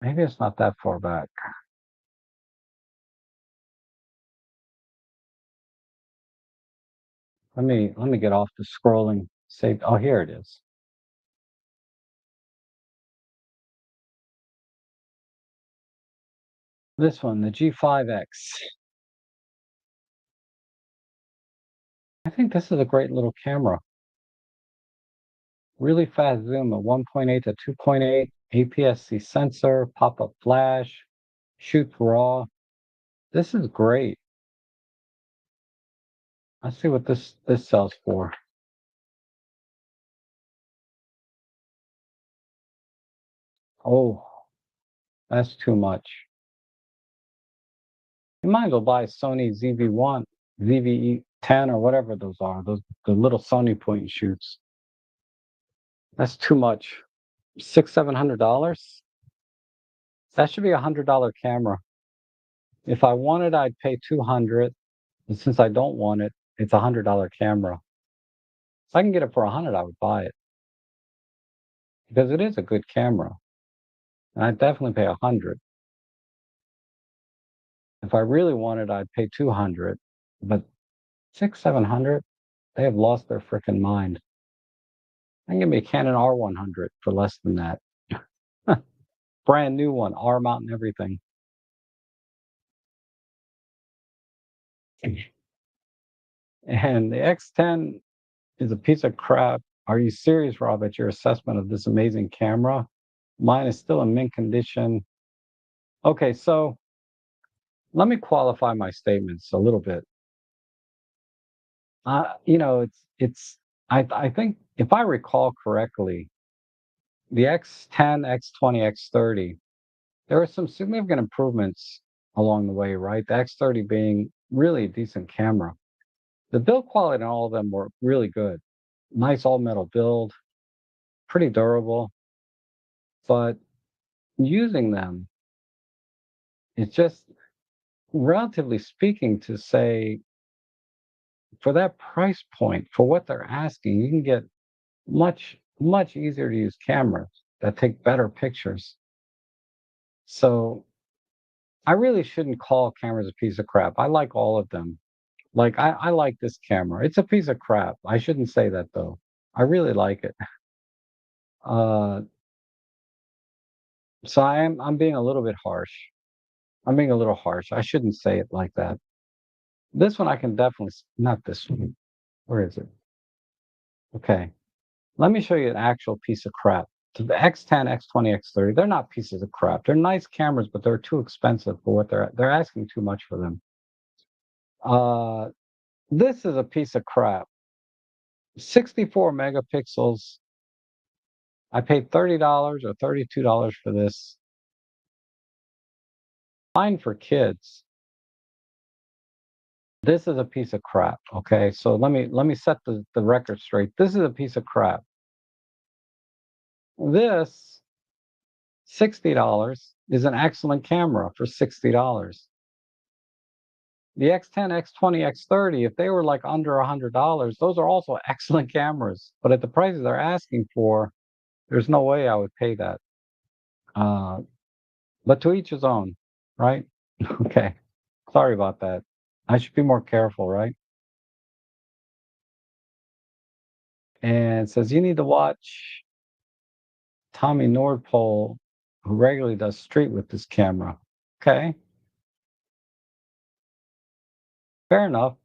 Maybe it's not that far back. Let me get off the scrolling. Save. Oh, here it is. This one, the G5X. I think this is a great little camera. Really fast zoom at 1.8 to 2.8, APS-C sensor, pop-up flash, shoots raw. This is great. Let's see what this sells for. Oh, that's too much. You might as well buy a Sony ZV-1, ZVE-10 or whatever those are. Those the little Sony point and shoots. That's too much. $700. That should be $100 camera. If I wanted, I'd pay 200. And since I don't want it, it's $100 camera. If I can get it for 100, I would buy it because it is a good camera, and I'd definitely pay 100. If I really wanted, I'd pay 200. But 700, they have lost their freaking mind. I can get me a Canon R100 for less than that. Brand new one, R mount and everything. And the X10 is a piece of crap. Are you serious, Rob, at your assessment of this amazing camera? Mine is still in mint condition. Okay, so let me qualify my statements a little bit. It's I think if I recall correctly, the X10, X20, X30, there were some significant improvements along the way, right? The X30 being really a decent camera. The build quality in all of them were really good. Nice all metal build, pretty durable, but using them, it's just relatively speaking to say for that price point, for what they're asking, you can get much easier to use cameras that take better pictures. So I really shouldn't call cameras a piece of crap. I like all of them. Like I like this camera. It's a piece of crap. I shouldn't say that though. I really like it. Uh, so I'm being a little bit harsh. I'm being a little harsh. I shouldn't say it like that. This one I can definitely not this one. Where is it? Okay. Let me show you an actual piece of crap. So the X10, X20, X30, they're not pieces of crap. They're nice cameras, but they're too expensive for what they're asking too much for them. Uh, this is a piece of crap. 64 megapixels. I paid $30 or $32 for this. Fine for kids. This is a piece of crap. Okay, so let me set the record straight. This is a piece of crap. This $60 is an excellent camera for $60. The X10, X20, X30, if they were like under $100, those are also excellent cameras. But at the prices they're asking for, there's no way I would pay that. Uh, but to each his own, right? Okay. Sorry about that. I should be more careful, right? And it says you need to watch Tommy Nordpole, who regularly does street with this camera. Okay, fair enough.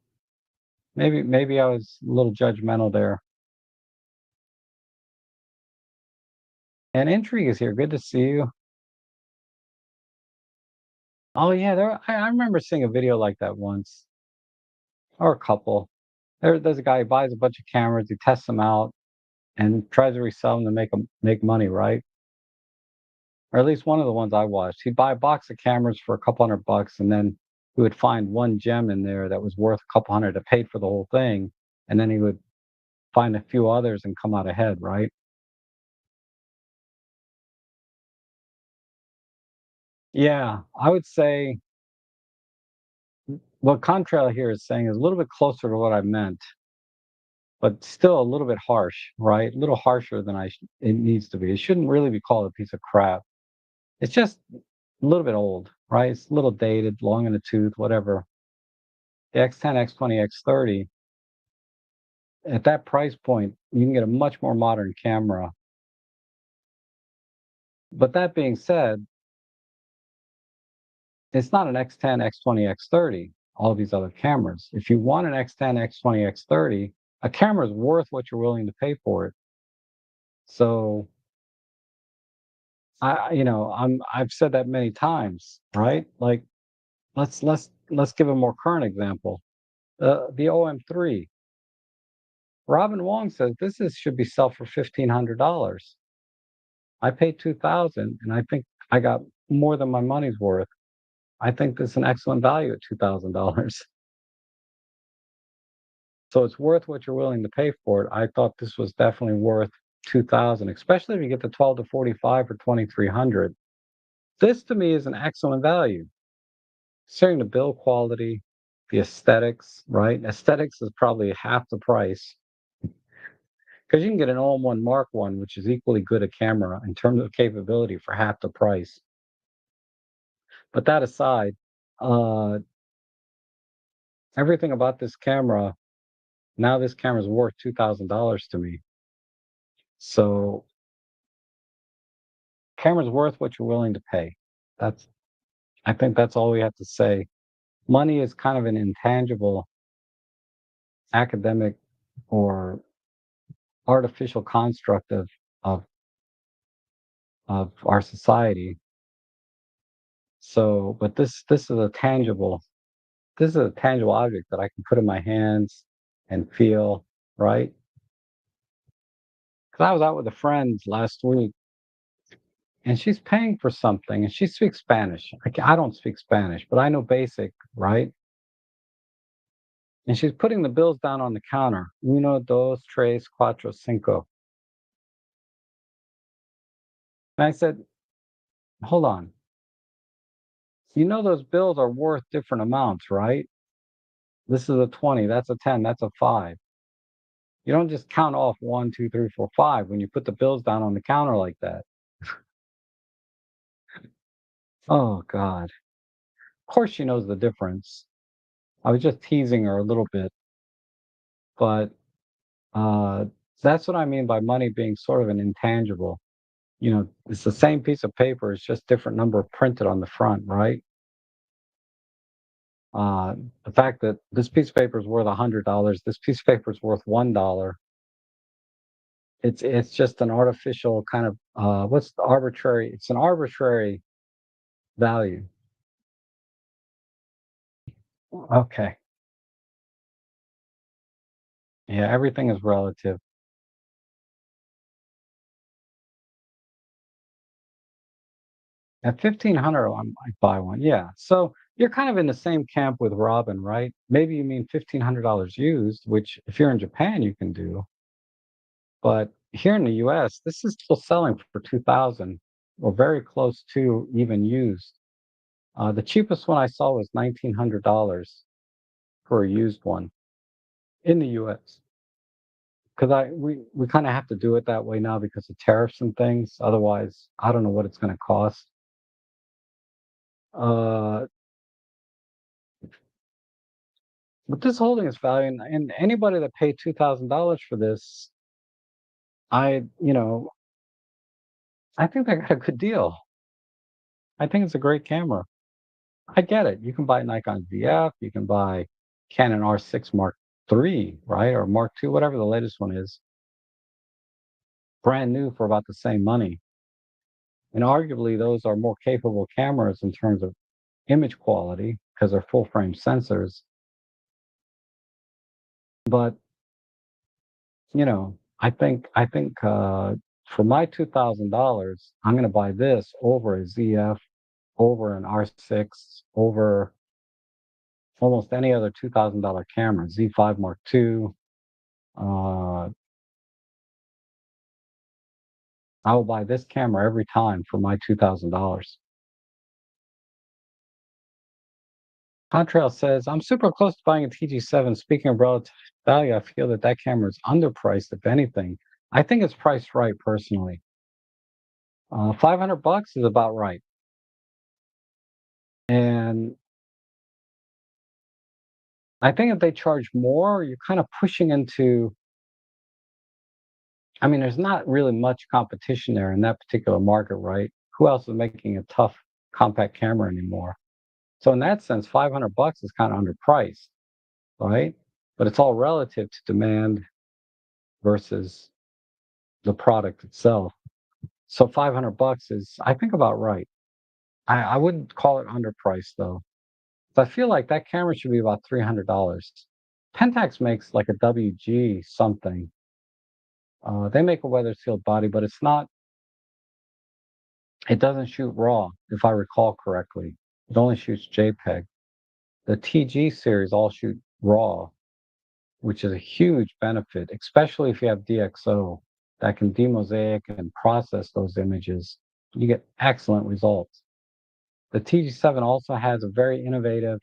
Maybe I was a little judgmental there. And Intrigue is here. Good to see you. Oh yeah, I remember seeing a video like that once, or a couple. There's a guy who buys a bunch of cameras, he tests them out, and tries to resell them to make money, right? Or at least one of the ones I watched. He'd buy a box of cameras for a couple $100, and then he would find one gem in there that was worth a couple hundred to pay for the whole thing, and then he would find a few others and come out ahead, right? Yeah, I would say what Contrail here is saying is a little bit closer to what I meant, but still a little bit harsh, right? A little harsher than it needs to be. It shouldn't really be called a piece of crap. It's just a little bit old, right? It's a little dated, long in the tooth, whatever. The X10, X20, X30, at that price point, you can get a much more modern camera. But that being said, it's not an X10, X20, X30, all these other cameras. If you want an X10, X20, X30, a camera is worth what you're willing to pay for it. So I've said that many times, right? Like let's give a more current example. The OM3. Robin Wong says this is should be sell for $1,500. I paid 2,000, and I think I got more than my money's worth. I think this is an excellent value at $2,000. So it's worth what you're willing to pay for it. I thought this was definitely worth 2,000, especially if you get the 12 to 45 for 2,300. This to me is an excellent value. Considering the build quality, the aesthetics, right? Aesthetics is probably half the price because you can get an all-in-one Mark One, which is equally good a camera in terms of capability for half the price. But that aside, uh, everything about this camera, now this camera is worth $2,000 to me. So camera's worth what you're willing to pay. That's I think that's all we have to say. Money is kind of an intangible academic or artificial construct of of our society. So, but this is a tangible object that I can put in my hands and feel, right? Because I was out with a friend last week, and she's paying for something, and she speaks Spanish. I don't speak Spanish, but I know basic, right? And she's putting the bills down on the counter. Uno, dos, tres, cuatro, cinco. And I said, hold on. You know those bills are worth different amounts, right? This is a 20, that's a 10, that's a 5. You don't just count off one, 2, 3, 4, 5 when you put the bills down on the counter like that. Oh God. Of course she knows the difference. I was just teasing her a little bit, but uh that's what I mean by money being sort of an intangible. It's the same piece of paper, it's just different number printed on the front, right? Uh, the fact that this piece of paper is worth $100, this piece of paper is worth $1, it's just an artificial kind of what's the arbitrary? It's an arbitrary value. Okay, yeah, everything is relative. At 1,500, I might buy one. Yeah, so you're kind of in the same camp with Robin, right? Maybe you mean $1,500 used, which if you're in Japan you can do, but here in the U.S. this is still selling for 2,000 or very close to even used. The cheapest one I saw was $1,900 for a used one in the US. Because we kind of have to do it that way now because of tariffs and things. Otherwise, I don't know what it's going to cost. Uh, but this holding is value, and anybody that paid $2,000 for this, you know, I think they got a good deal. I think it's a great camera. I get it. You can buy Nikon ZF, you can buy Canon R6 Mark III, right, or Mark II, whatever the latest one is, brand new for about the same money. And arguably, those are more capable cameras in terms of image quality because they're full frame sensors. But for my $2,000, I'm going to buy this over a ZF, over an R6, over almost any other $2,000 camera, Z5 Mark II. Uh, I will buy this camera every time for my $2,000. Contrail says, I'm super close to buying a TG7. Speaking of relative value, I feel that that camera is underpriced, if anything. I think it's priced right, personally. $500 is about right. And I think if they charge more, you're kind of pushing into, I mean, there's not really much competition there in that particular market, right? Who else is making a tough compact camera anymore? So in that sense, 500 bucks is kind of underpriced, right? But it's all relative to demand versus the product itself. So 500 bucks is, I think, about right. I wouldn't call it underpriced though. So I feel like that camera should be about $300. Pentax makes like a WG something. They make a weather sealed body, but it's not. It doesn't shoot RAW, if I recall correctly. It only shoots JPEG. The TG series all shoot RAW, which is a huge benefit, especially if you have DxO that can demosaic and process those images. You get excellent results. The TG7 also has a very innovative,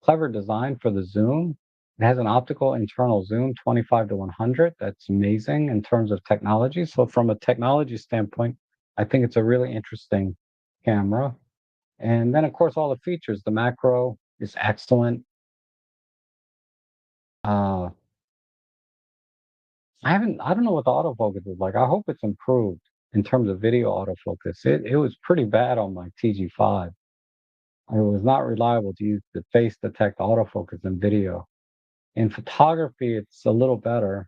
clever design for the zoom. It has an optical internal zoom 25 to 100. That's amazing in terms of technology. So, from a technology standpoint, I think it's a really interesting camera. And then, of course, all the features. The macro is excellent. Uh, I don't know what the autofocus is like. I hope it's improved in terms of video autofocus. It was pretty bad on my TG5. It was not reliable to use the face detect autofocus in video. In photography, it's a little better,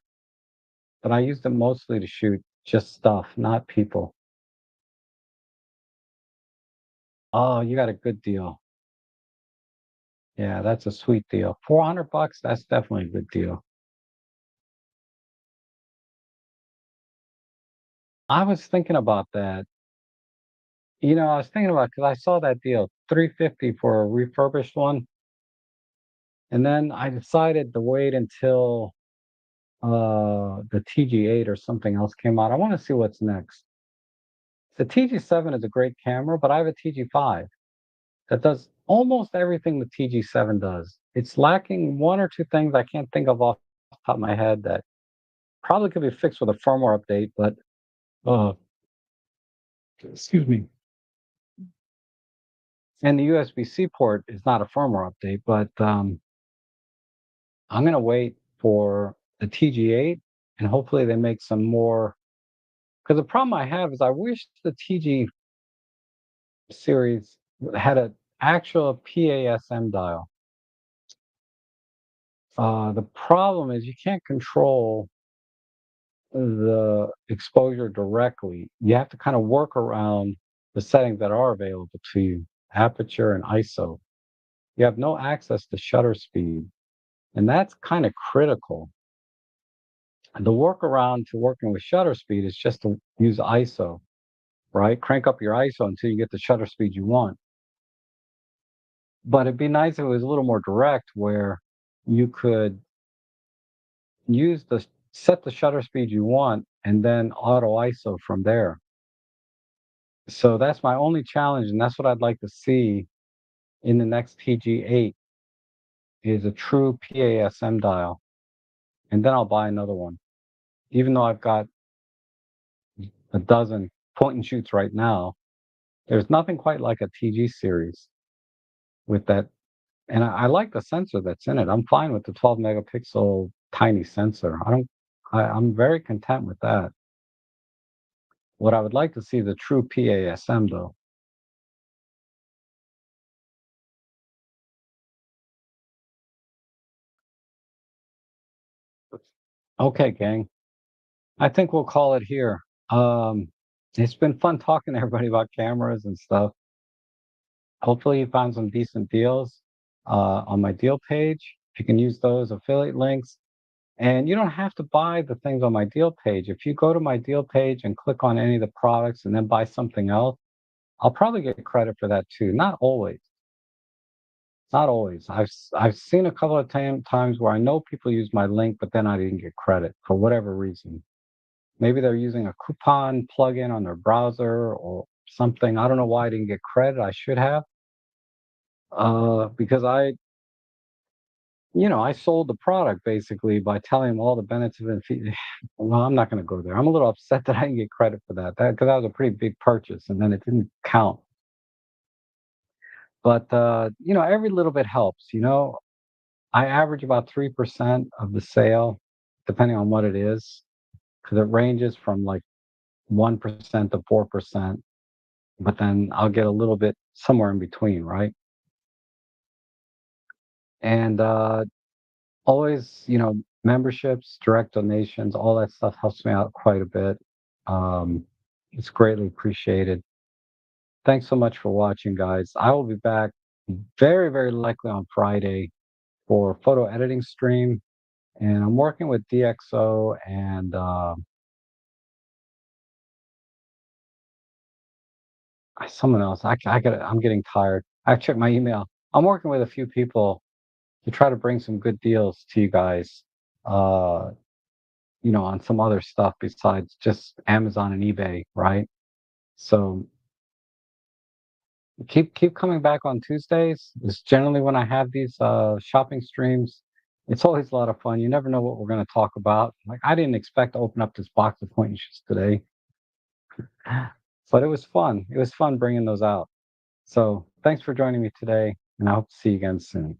but I used it mostly to shoot just stuff, not people. Oh, you got a good deal. Yeah, that's a sweet deal. 400 bucks, that's definitely a good deal. I was thinking about that. I was thinking about because I saw that deal, 350 for a refurbished one, and then I decided to wait until the TG8 or something else came out. I want to see what's next. The TG7 is a great camera, but I have a TG5 that does almost everything the TG7 does. It's lacking one or two things I can't think of off the top of my head that probably could be fixed with a firmware update, but uh, excuse me. And the USB-C port is not a firmware update, but I'm going to wait for the TG8 and hopefully they make some more. Because the problem I have is I wish the TG series had an actual PASM dial. The problem is you can't control the exposure directly. You have to kind of work around the settings that are available to you, aperture and ISO. You have no access to shutter speed, and that's kind of critical. The workaround to working with shutter speed is just to use ISO, right? Crank up your ISO until you get the shutter speed you want. But it'd be nice if it was a little more direct where you could use the set the shutter speed you want and then auto ISO from there. So that's my only challenge, and that's what I'd like to see in the next TG8 is a true PASM dial, and then I'll buy another one. Even though I've got a dozen point and shoots right now, there's nothing quite like a TG series with that. And I like the sensor that's in it. I'm fine with the 12 megapixel tiny sensor. I'm very content with that. What I would like to see is a true PASM though. Okay, gang. I think we'll call it here. Um, it's been fun talking to everybody about cameras and stuff. Hopefully, you found some decent deals on my deal page. You can use those affiliate links, and you don't have to buy the things on my deal page. If you go to my deal page and click on any of the products and then buy something else, I'll probably get credit for that too. Not always. Not always. I've seen a couple of times where I know people use my link, but then I didn't get credit for whatever reason. Maybe they're using a coupon plugin on their browser or something. I don't know why I didn't get credit. I should have, because I sold the product basically by telling them all the benefits and features. Well, I'm not going to go there. I'm a little upset that I didn't get credit for that because that was a pretty big purchase and then it didn't count. But every little bit helps. I average about 3% of the sale, depending on what it is, because it ranges from like 1% to 4%, but then I'll get a little bit somewhere in between, right? And always, memberships, direct donations, all that stuff helps me out quite a bit. Um, it's greatly appreciated. Thanks so much for watching, guys. I will be back very, very likely on Friday for photo editing stream, and I'm working with DxO and someone else. I'm getting tired. I checked my email. I'm working with a few people to try to bring some good deals to you guys. Uh, on some other stuff besides just Amazon and eBay, right? So keep coming back on Tuesdays. It's generally when I have these shopping streams. It's always a lot of fun. You never know what we're going to talk about. Like I didn't expect to open up this box of pointers today, but it was fun. It was fun bringing those out. So thanks for joining me today, and I hope to see you again soon.